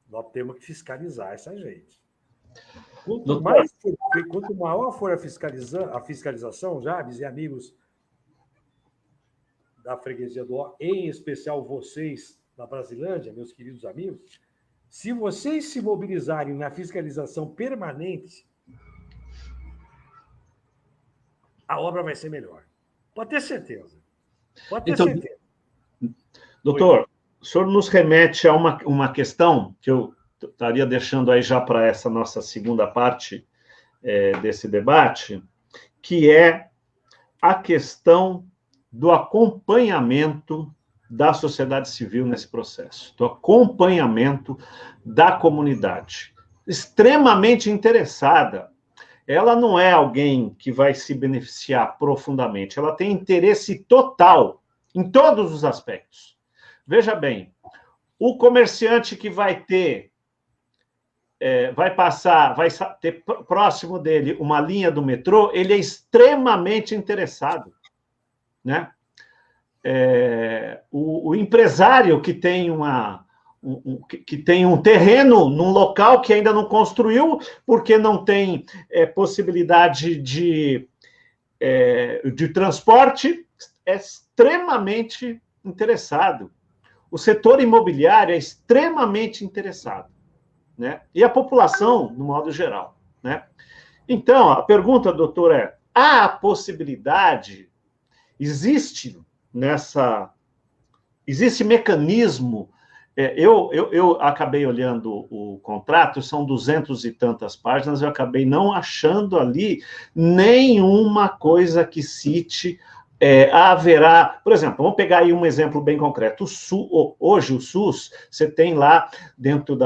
Nós temos que fiscalizar essa gente. Quanto maior for a fiscalização, Jabes e amigos da Freguesia do Ó, em especial vocês da Brasilândia, meus queridos amigos, se vocês se mobilizarem na fiscalização permanente, a obra vai ser melhor. Pode ter certeza. Pode ter certeza. Doutor, o senhor nos remete a uma questão que eu estaria deixando aí já para essa nossa segunda parte desse debate, que é a questão do acompanhamento da sociedade civil nesse processo, do acompanhamento da comunidade, extremamente interessada. Ela não é alguém que vai se beneficiar profundamente, ela tem interesse total em todos os aspectos. Veja bem, o comerciante que vai ter próximo dele uma linha do metrô, ele é extremamente interessado, né? O empresário que tem um terreno num local que ainda não construiu, porque não tem possibilidade de transporte, é extremamente interessado. O setor imobiliário é extremamente interessado, né? E a população, no modo geral, né? Então, a pergunta, doutor, há a possibilidade, existe mecanismo. Eu acabei olhando o contrato, são 200 e tantas páginas, eu acabei não achando ali nenhuma coisa que cite haverá, por exemplo, vamos pegar aí um exemplo bem concreto. Hoje, o SUS, você tem lá dentro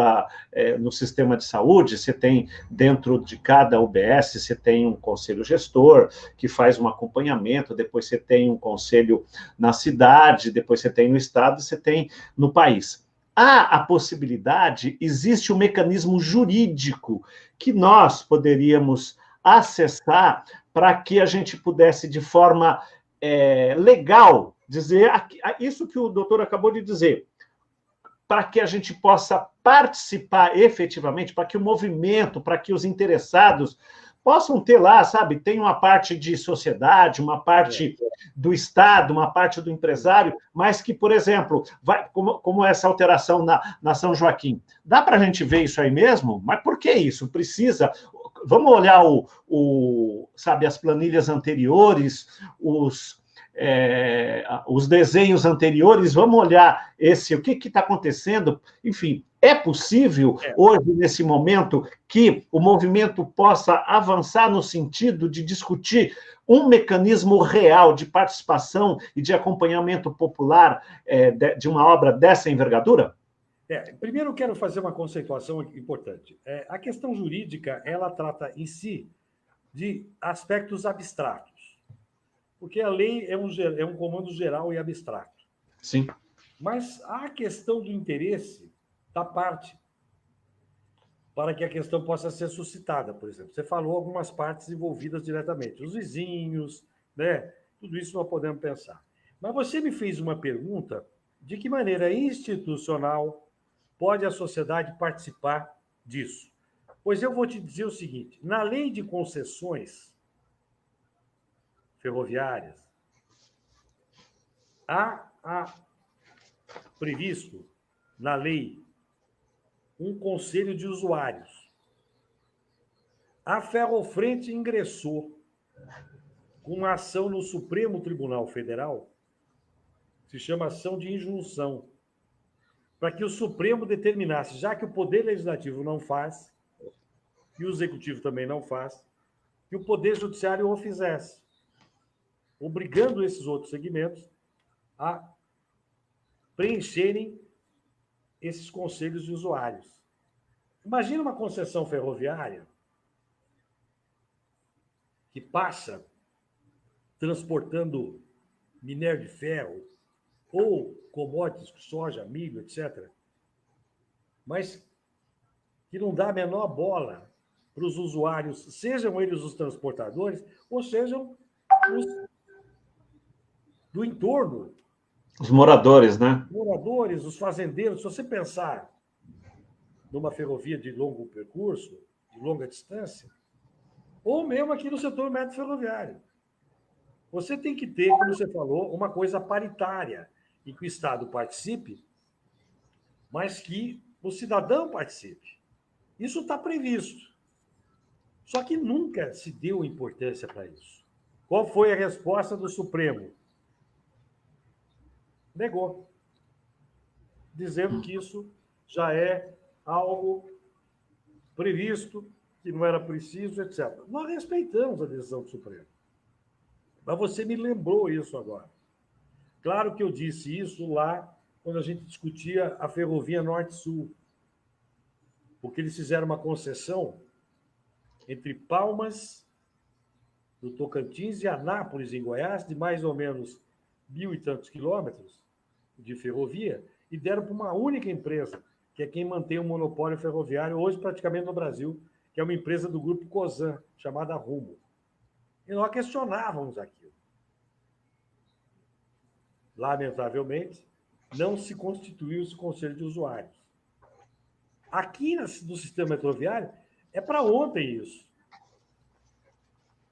no sistema de saúde, você tem dentro de cada UBS, você tem um conselho gestor que faz um acompanhamento, depois você tem um conselho na cidade, depois você tem no estado, você tem no país. Há a possibilidade, existe um mecanismo jurídico que nós poderíamos acessar para que a gente pudesse, de forma legal, dizer isso que o doutor acabou de dizer, para que a gente possa participar efetivamente, para que o movimento, para que os interessados possam ter lá, sabe, tem uma parte de sociedade, uma parte do Estado, uma parte do empresário, mas que, por exemplo, como essa alteração na São Joaquim. Dá para a gente ver isso aí mesmo? Mas por que isso? Precisa... Vamos olhar sabe, as planilhas anteriores, os desenhos anteriores, vamos olhar o que está acontecendo. Enfim, é possível, hoje, nesse momento, que o movimento possa avançar no sentido de discutir um mecanismo real de participação e de acompanhamento popular de uma obra dessa envergadura? Primeiro, eu quero fazer uma conceituação importante. A questão jurídica, ela trata em si de aspectos abstratos, porque a lei é um comando geral e abstrato. Sim. Mas a questão do interesse da parte para que a questão possa ser suscitada, por exemplo. Você falou algumas partes envolvidas diretamente, os vizinhos, né? Tudo isso nós podemos pensar. Mas você me fez uma pergunta de que maneira institucional pode a sociedade participar disso? Pois eu vou te dizer o seguinte, na lei de concessões ferroviárias, há previsto na lei um conselho de usuários. A Ferrofrente ingressou com uma ação no Supremo Tribunal Federal, se chama ação de injunção, para que o Supremo determinasse, já que o Poder Legislativo não faz, e o Executivo também não faz, que o Poder Judiciário o fizesse, obrigando esses outros segmentos a preencherem esses conselhos de usuários. Imagina uma concessão ferroviária que passa transportando minério de ferro ou commodities, soja, milho, etc., mas que não dá a menor bola para os usuários, sejam eles os transportadores ou sejam os do entorno. Os moradores, né? Moradores, os fazendeiros. Se você pensar numa ferrovia de longo percurso, de longa distância, ou mesmo aqui no setor médio ferroviário, você tem que ter, como você falou, uma coisa paritária, em que o Estado participe, mas que o cidadão participe. Isso está previsto. Só que nunca se deu importância para isso. Qual foi a resposta do Supremo? Negou, dizendo que isso já é algo previsto, que não era preciso, etc. Nós respeitamos a decisão do Supremo. Mas você me lembrou isso agora. Claro que eu disse isso lá quando a gente discutia a ferrovia Norte-Sul, porque eles fizeram uma concessão entre Palmas, do Tocantins, e Anápolis, em Goiás, de mais ou menos 1.000 e tantos quilômetros de ferrovia, e deram para uma única empresa, que é quem mantém o monopólio ferroviário hoje praticamente no Brasil, que é uma empresa do grupo Cosan, chamada Rumo. E nós questionávamos aquilo. Lamentavelmente, não se constituiu esse conselho de usuários. Aqui no sistema metroviário, é para ontem isso.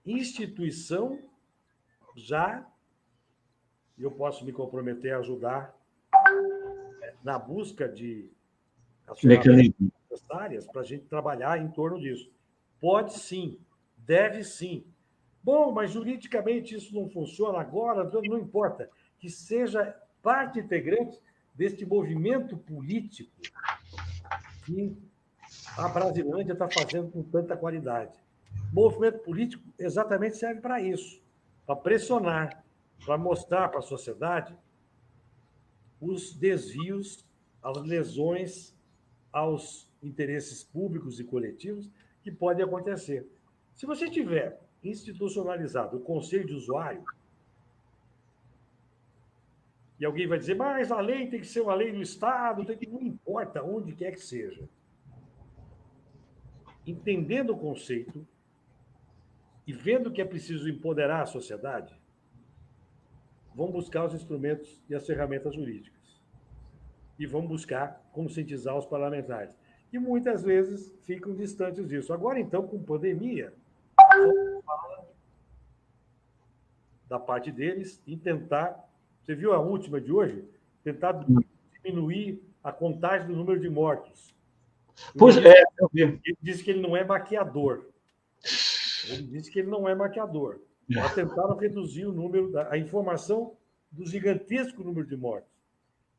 Instituição já, eu posso me comprometer a ajudar na busca de Mecanismo necessárias para a gente trabalhar em torno disso. Pode sim, deve sim. Bom, mas juridicamente isso não funciona agora, não importa. Que seja parte integrante deste movimento político que a Brasilândia está fazendo com tanta qualidade. O movimento político exatamente serve para isso, para pressionar, para mostrar para a sociedade os desvios, as lesões aos interesses públicos e coletivos que podem acontecer. Se você tiver institucionalizado o conselho de usuário, e alguém vai dizer, mas a lei tem que ser uma lei do Estado, não importa onde quer que seja. Entendendo o conceito e vendo que é preciso empoderar a sociedade, vão buscar os instrumentos e as ferramentas jurídicas. E vão buscar conscientizar os parlamentares, que muitas vezes ficam distantes disso. Agora, então, com pandemia, da parte deles, em tentar... Você viu a última de hoje? Tentar diminuir a contagem do número de mortos. Pois é, eu vi. Ele disse que ele não é maquiador. Ele disse que ele não é maquiador. Nós tentaram reduzir o número, a informação do gigantesco número de mortos.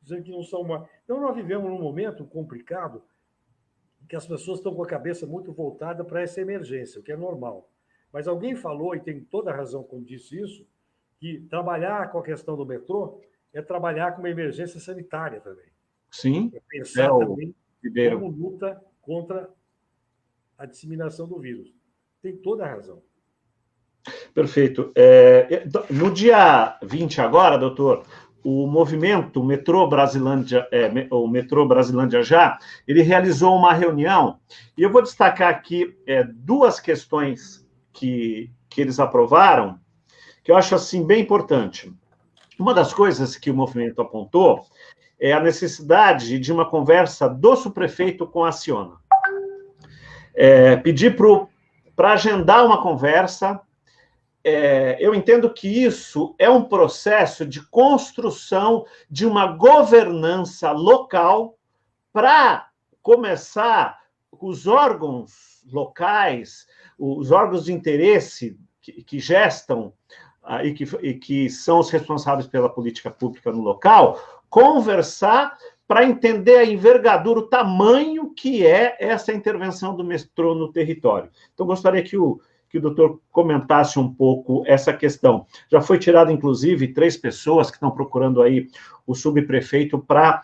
Dizendo que não são uma... Então, nós vivemos num momento complicado em que as pessoas estão com a cabeça muito voltada para essa emergência, o que é normal. Mas alguém falou, e tem toda a razão quando disse isso, que trabalhar com a questão do metrô é trabalhar com uma emergência sanitária também. Sim. É pensar também Ribeiro. como luta contra a disseminação do vírus. Tem toda a razão. Perfeito. No dia 20 agora, doutor, o movimento Metrô Brasilândia, o Metrô Brasilândia Já, ele realizou uma reunião, e eu vou destacar aqui duas questões que eles aprovaram, que eu acho assim bem importante. Uma das coisas que o movimento apontou é a necessidade de uma conversa do subprefeito com a Ciona. Pedir para agendar uma conversa. Eu entendo que isso é um processo de construção de uma governança local para começar os órgãos locais, os órgãos de interesse que gestam e que são os responsáveis pela política pública no local, conversar para entender a envergadura, o tamanho que é essa intervenção do metrô no território. Então, gostaria que o doutor comentasse um pouco essa questão. Já foi tirado, inclusive, 3 pessoas que estão procurando aí o subprefeito para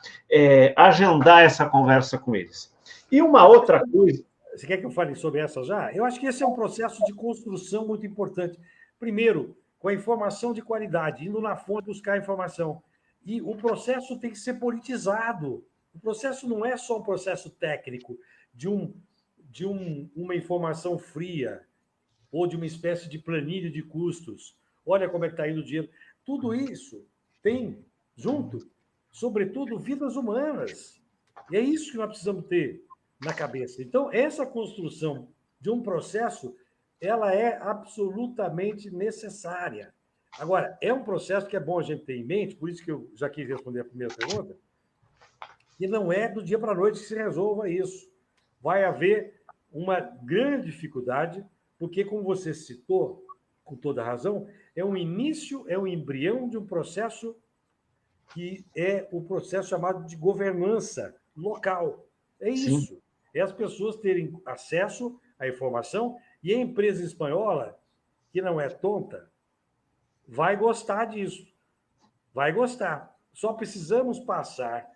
agendar essa conversa com eles. E uma outra coisa... Você quer que eu fale sobre essa já? Eu acho que esse é um processo de construção muito importante. Primeiro, com a informação de qualidade, indo na fonte buscar a informação. E o processo tem que ser politizado. O processo não é só um processo técnico de uma informação fria ou de uma espécie de planilha de custos. Olha como é que está indo o dinheiro. Tudo isso tem junto, sobretudo, vidas humanas. E é isso que nós precisamos ter na cabeça. Então, essa construção de um processo, ela é absolutamente necessária. Agora, é um processo que é bom a gente ter em mente, por isso que eu já quis responder a primeira pergunta, que não é do dia para a noite que se resolva isso. Vai haver uma grande dificuldade, porque, como você citou, com toda razão, é um início, é um embrião de um processo que é o processo chamado de governança local. É isso. Sim. É as pessoas terem acesso à informação, e a empresa espanhola, que não é tonta, vai gostar disso. Vai gostar. Só precisamos passar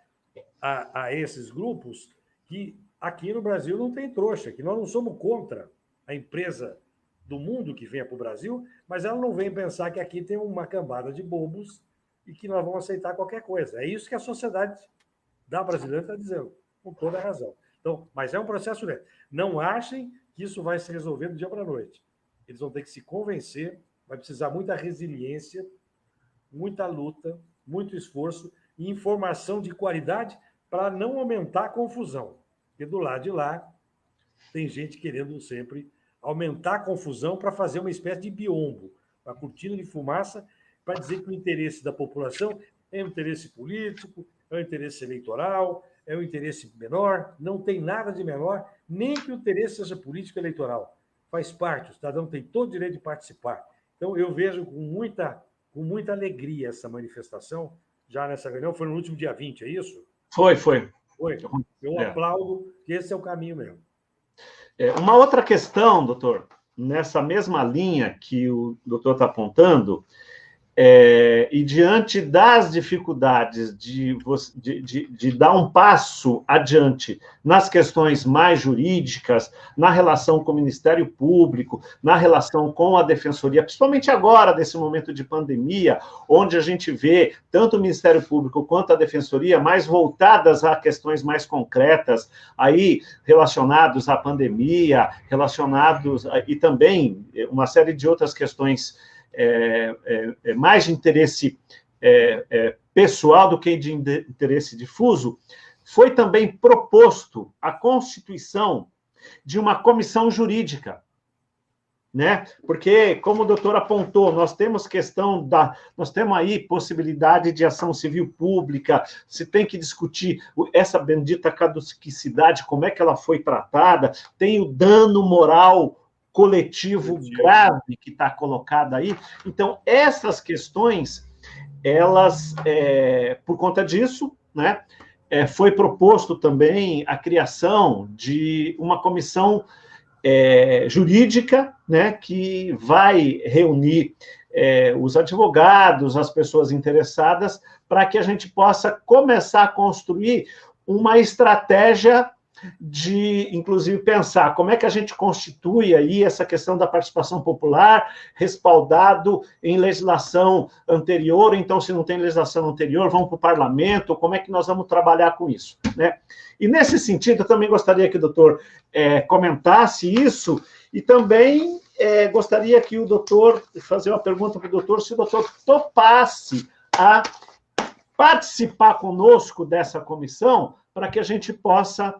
a esses grupos que aqui no Brasil não tem trouxa, que nós não somos contra a empresa do mundo que venha para o Brasil, mas ela não vem pensar que aqui tem uma cambada de bobos e que nós vamos aceitar qualquer coisa. É isso que a sociedade da brasileira está dizendo, com toda a razão. Então, mas é um processo lento. Não achem que isso vai se resolver do dia para a noite. Eles vão ter que se convencer, vai precisar muita resiliência, muita luta, muito esforço e informação de qualidade para não aumentar a confusão. Porque do lado de lá tem gente querendo sempre aumentar a confusão para fazer uma espécie de biombo, uma cortina de fumaça, para dizer que o interesse da população é um interesse político, é um interesse eleitoral, é um interesse menor. Não tem nada de menor, nem que o interesse seja político eleitoral. Faz parte, o cidadão tem todo o direito de participar. Então, eu vejo com muita alegria essa manifestação, já nessa reunião. Foi no último dia 20, é isso? Foi. Eu aplaudo, que esse é o caminho mesmo. Uma outra questão, doutor, nessa mesma linha que o doutor está apontando, e diante das dificuldades de dar um passo adiante nas questões mais jurídicas, na relação com o Ministério Público, na relação com a Defensoria, principalmente agora, nesse momento de pandemia, onde a gente vê tanto o Ministério Público quanto a Defensoria mais voltadas a questões mais concretas, aí relacionados à pandemia, e também uma série de outras questões mais de interesse pessoal do que de interesse difuso, foi também proposto a constituição de uma comissão jurídica, né? Porque, como o doutor apontou, nós temos aí possibilidade de ação civil pública, se tem que discutir essa bendita caducicidade, como é que ela foi tratada, tem o dano moral coletivo grave que está colocado aí. Então, essas questões, elas, por conta disso, né, foi proposto também a criação de uma comissão jurídica, né, que vai reunir os advogados, as pessoas interessadas, para que a gente possa começar a construir uma estratégia de, inclusive, pensar como é que a gente constitui aí essa questão da participação popular, respaldado em legislação anterior. Então, se não tem legislação anterior, vamos para o parlamento, como é que nós vamos trabalhar com isso, né? E, nesse sentido, eu também gostaria que o doutor comentasse isso, e também gostaria que o doutor, fazer uma pergunta para o doutor, se o doutor topasse a participar conosco dessa comissão, para que a gente possa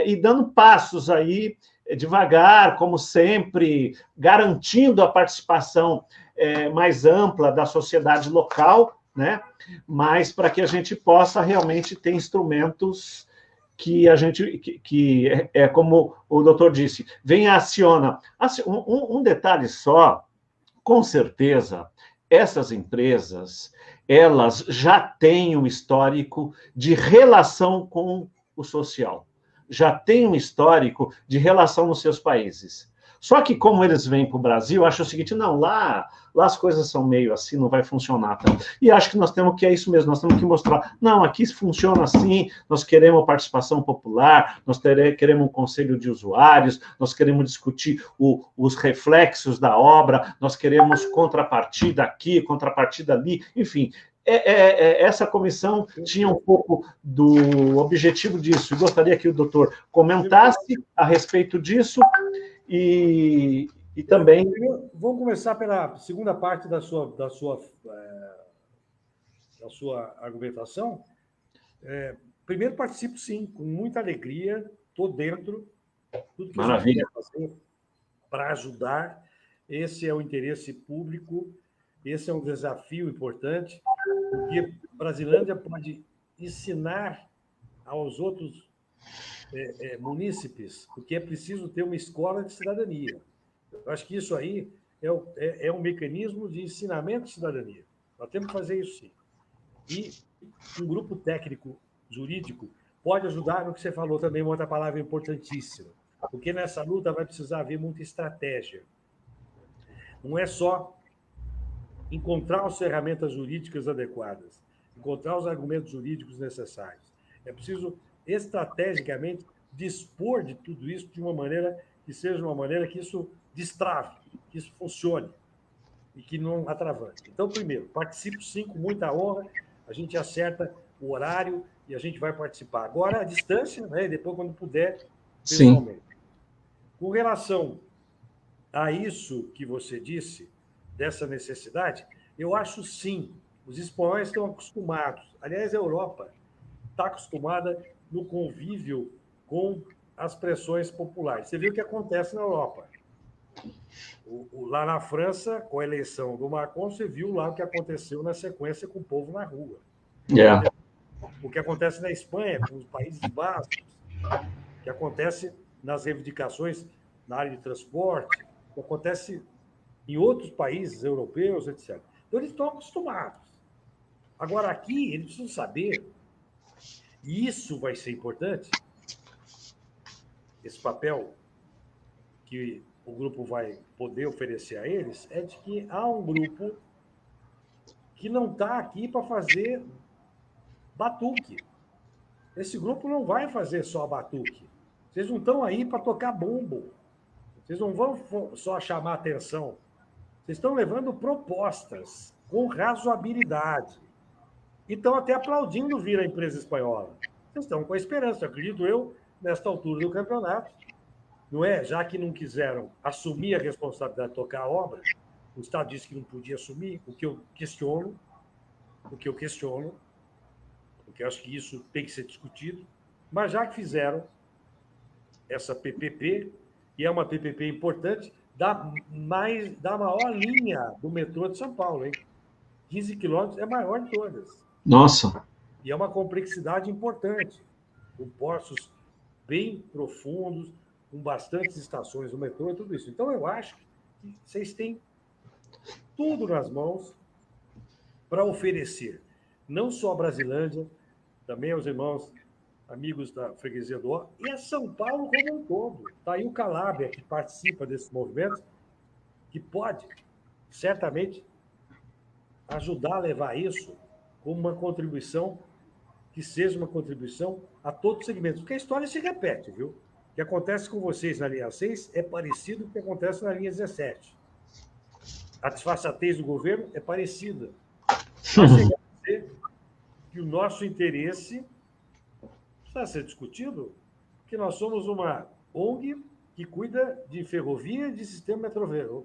ir dando passos aí, devagar, como sempre, garantindo a participação mais ampla da sociedade local, né? Mas para que a gente possa realmente ter instrumentos que a gente, que como o doutor disse, vem e aciona. Um detalhe só, com certeza, essas empresas, elas já têm um histórico de relação com o social, já têm um histórico de relação nos seus países. Só que, como eles vêm para o Brasil, acham o seguinte, não, lá as coisas são meio assim, não vai funcionar. Tá? E acho que nós temos que, é isso mesmo, nós temos que mostrar, não, aqui funciona assim, nós queremos participação popular, nós queremos um conselho de usuários, nós queremos discutir os reflexos da obra, nós queremos contrapartida aqui, contrapartida ali, enfim, essa comissão tinha um pouco do objetivo disso, e gostaria que o doutor comentasse a respeito disso, e também... Vamos começar pela segunda parte da sua argumentação. Primeiro, participo, sim, com muita alegria, estou dentro, tudo que a gente quer fazer para ajudar. Esse é o interesse público, esse é um desafio importante, porque a Brasilândia pode ensinar aos outros munícipes, porque é preciso ter uma escola de cidadania. Eu acho que isso aí é um mecanismo de ensinamento de cidadania. Nós temos que fazer isso, sim. E um grupo técnico jurídico pode ajudar no que você falou também, uma outra palavra importantíssima, porque nessa luta vai precisar haver muita estratégia. Não é só encontrar as ferramentas jurídicas adequadas, encontrar os argumentos jurídicos necessários. É preciso, estrategicamente, dispor de tudo isso de uma maneira que seja uma maneira que isso destrave, que isso funcione e que não atravante. Então, primeiro, participo sim, com muita honra, a gente acerta o horário e a gente vai participar. Agora, à distância, né, e depois, quando puder, pessoalmente. Sim. Com relação a isso que você disse, dessa necessidade, eu acho sim, os espanhóis estão acostumados, aliás, a Europa está acostumada no convívio com as pressões populares. Você viu o que acontece na Europa. Lá na França, com a eleição do Macron, você viu lá o que aconteceu na sequência com o povo na rua. Yeah. O que acontece na Espanha, com os Países Baixos, o que acontece nas reivindicações na área de transporte, o que acontece em outros países europeus, etc. Então, eles estão acostumados. Agora, aqui, eles precisam saber, e isso vai ser importante, esse papel que o grupo vai poder oferecer a eles, é de que há um grupo que não está aqui para fazer batuque. Esse grupo não vai fazer só batuque. Vocês não estão aí para tocar bumbo. Vocês não vão só chamar atenção. Vocês estão levando propostas com razoabilidade. E estão até aplaudindo vir a empresa espanhola. Vocês estão com a esperança, acredito eu, nesta altura do campeonato. Não é? Já que não quiseram assumir a responsabilidade de tocar a obra, o Estado disse que não podia assumir, o que eu questiono, porque eu acho que isso tem que ser discutido, mas já que fizeram essa PPP, e é uma PPP importante, da maior linha do metrô de São Paulo, hein? 15 quilômetros é a maior de todas. Nossa! E é uma complexidade importante, com poços bem profundos, com bastantes estações do metrô e tudo isso. Então, eu acho que vocês têm tudo nas mãos para oferecer, não só a Brasilândia, também aos irmãos amigos da Freguesia do Ó, e a São Paulo como um todo. Está aí o Calabria, que participa desses movimentos, que pode, certamente, ajudar a levar isso como uma contribuição, que seja uma contribuição a todos os segmentos. Porque a história se repete, viu? O que acontece com vocês na linha 6 é parecido com o que acontece na linha 17. A desfaçatez do governo é parecida. Vai chegar a ser que o nosso interesse precisa ser discutido, porque nós somos uma ONG que cuida de ferrovia e de sistema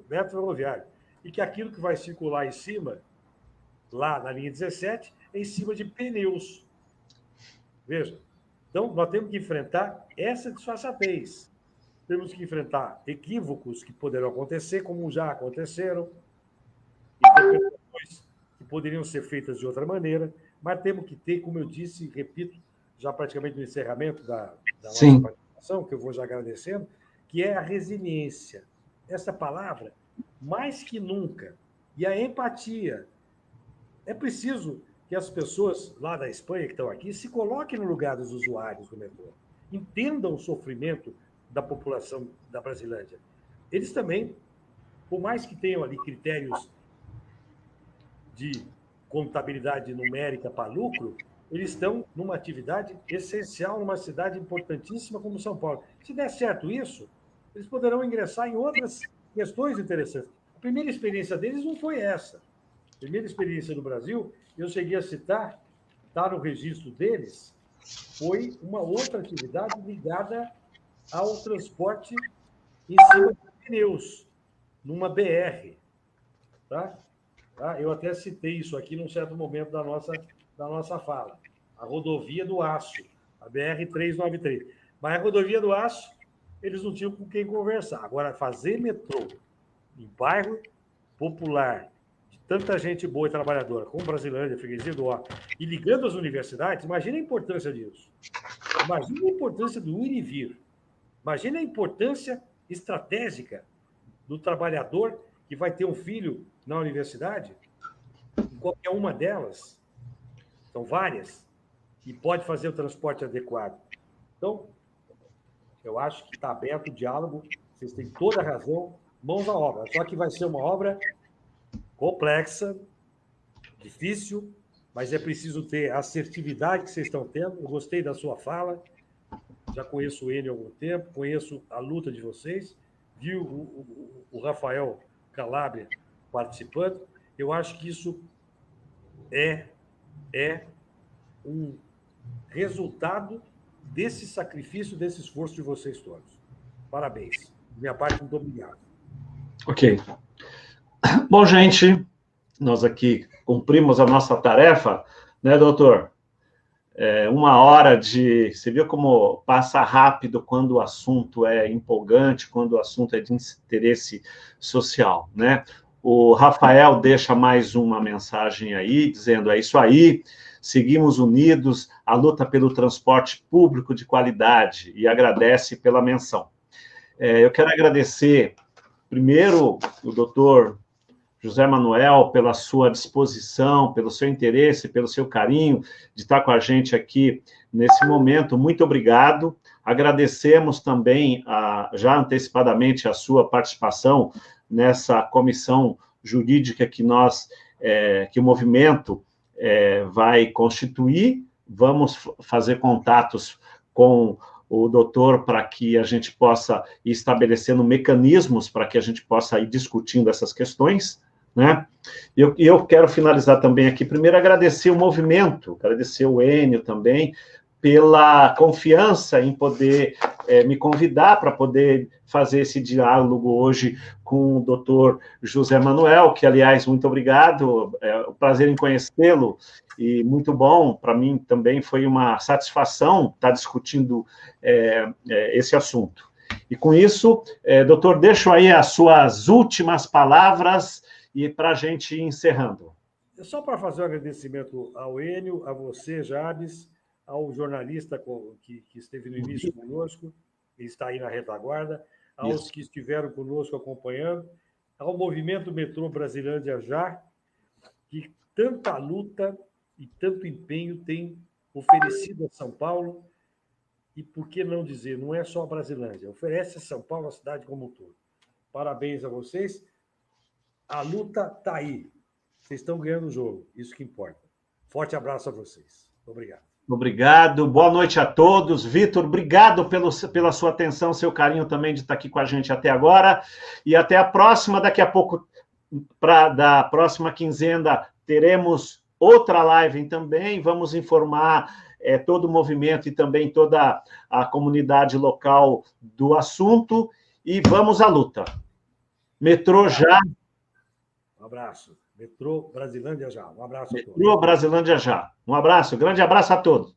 metroviário, e que aquilo que vai circular em cima, lá na linha 17, é em cima de pneus. Veja, então nós temos que enfrentar essa desfaçatez. Temos que enfrentar equívocos que poderão acontecer, como já aconteceram, interpretações que poderiam ser feitas de outra maneira, mas temos que ter, como eu disse, repito, já praticamente no encerramento da nossa participação, que eu vou já agradecendo, que é a resiliência. Essa palavra, mais que nunca, e a empatia. É preciso que as pessoas lá da Espanha que estão aqui se coloquem no lugar dos usuários do metrô, entendam o sofrimento da população da Brasilândia. Eles também, por mais que tenham ali critérios de contabilidade numérica para lucro, eles estão numa atividade essencial numa cidade importantíssima como São Paulo. Se der certo isso, eles poderão ingressar em outras questões interessantes. A primeira experiência deles não foi essa. A primeira experiência no Brasil, eu cheguei a citar, está no registro deles, foi uma outra atividade ligada ao transporte em cima de pneus, numa BR. Tá? Eu até citei isso aqui num certo momento da nossa fala. A rodovia do Aço, a BR-393. Mas a rodovia do Aço, eles não tinham com quem conversar. Agora, fazer metrô em bairro popular, de tanta gente boa e trabalhadora, como Brasilândia, Freguesia do Ó, e ligando as universidades, imagina a importância disso. Imagina a importância do ir e vir. Imagina a importância estratégica do trabalhador que vai ter um filho na universidade, em qualquer uma delas, são várias, e pode fazer o transporte adequado. Então, eu acho que está aberto o diálogo, vocês têm toda a razão, mãos à obra. Só que vai ser uma obra complexa, difícil, mas é preciso ter a assertividade que vocês estão tendo. Eu gostei da sua fala, já conheço ele há algum tempo, conheço a luta de vocês, vi o Rafael Calabria participando. Eu acho que isso é um resultado desse sacrifício, desse esforço de vocês todos. Parabéns. Minha parte, muito obrigado. Ok. Bom, gente, nós aqui cumprimos a nossa tarefa, né, doutor? 1 hora de... Você viu como passa rápido quando o assunto é empolgante, quando o assunto é de interesse social, né? O Rafael deixa mais uma mensagem aí, dizendo, é isso aí, seguimos unidos, a luta pelo transporte público de qualidade, e agradece pela menção. Eu quero agradecer, primeiro, o doutor José Manuel, pela sua disposição, pelo seu interesse, pelo seu carinho de estar com a gente aqui nesse momento. Muito obrigado. Agradecemos também, já antecipadamente, a sua participação nessa comissão jurídica que que o movimento vai constituir. Vamos fazer contatos com o doutor para que a gente possa ir estabelecendo mecanismos para que a gente possa ir discutindo essas questões, né? Eu quero finalizar também aqui, primeiro agradecer o movimento, agradecer o Enio também, pela confiança em poder me convidar para poder fazer esse diálogo hoje com o doutor José Manuel, que, aliás, muito obrigado, é um prazer em conhecê-lo, e muito bom, para mim também foi uma satisfação estar discutindo esse assunto. E com isso, doutor, deixo aí as suas últimas palavras e para a gente ir encerrando. Só para fazer um agradecimento ao Enio, a você, Jabes, ao jornalista que esteve no início conosco, ele está aí na retaguarda, aos que estiveram conosco acompanhando, ao movimento Metrô Brasilândia Já, que tanta luta e tanto empenho tem oferecido a São Paulo, e por que não dizer, não é só a Brasilândia, oferece a São Paulo, a cidade como um todo. Parabéns a vocês, a luta está aí, vocês estão ganhando o jogo, isso que importa. Forte abraço a vocês. Obrigado. Obrigado, boa noite a todos. Vitor, obrigado pela sua atenção, seu carinho também de estar aqui com a gente até agora. E até a próxima, daqui a pouco, da próxima quinzena, teremos outra live também. Vamos informar todo o movimento e também toda a comunidade local do assunto. E vamos à luta. Metrô já. Um abraço. Metrô Brasilândia Já. Um abraço a todos. Metrô Brasilândia Já. Um abraço, grande abraço a todos.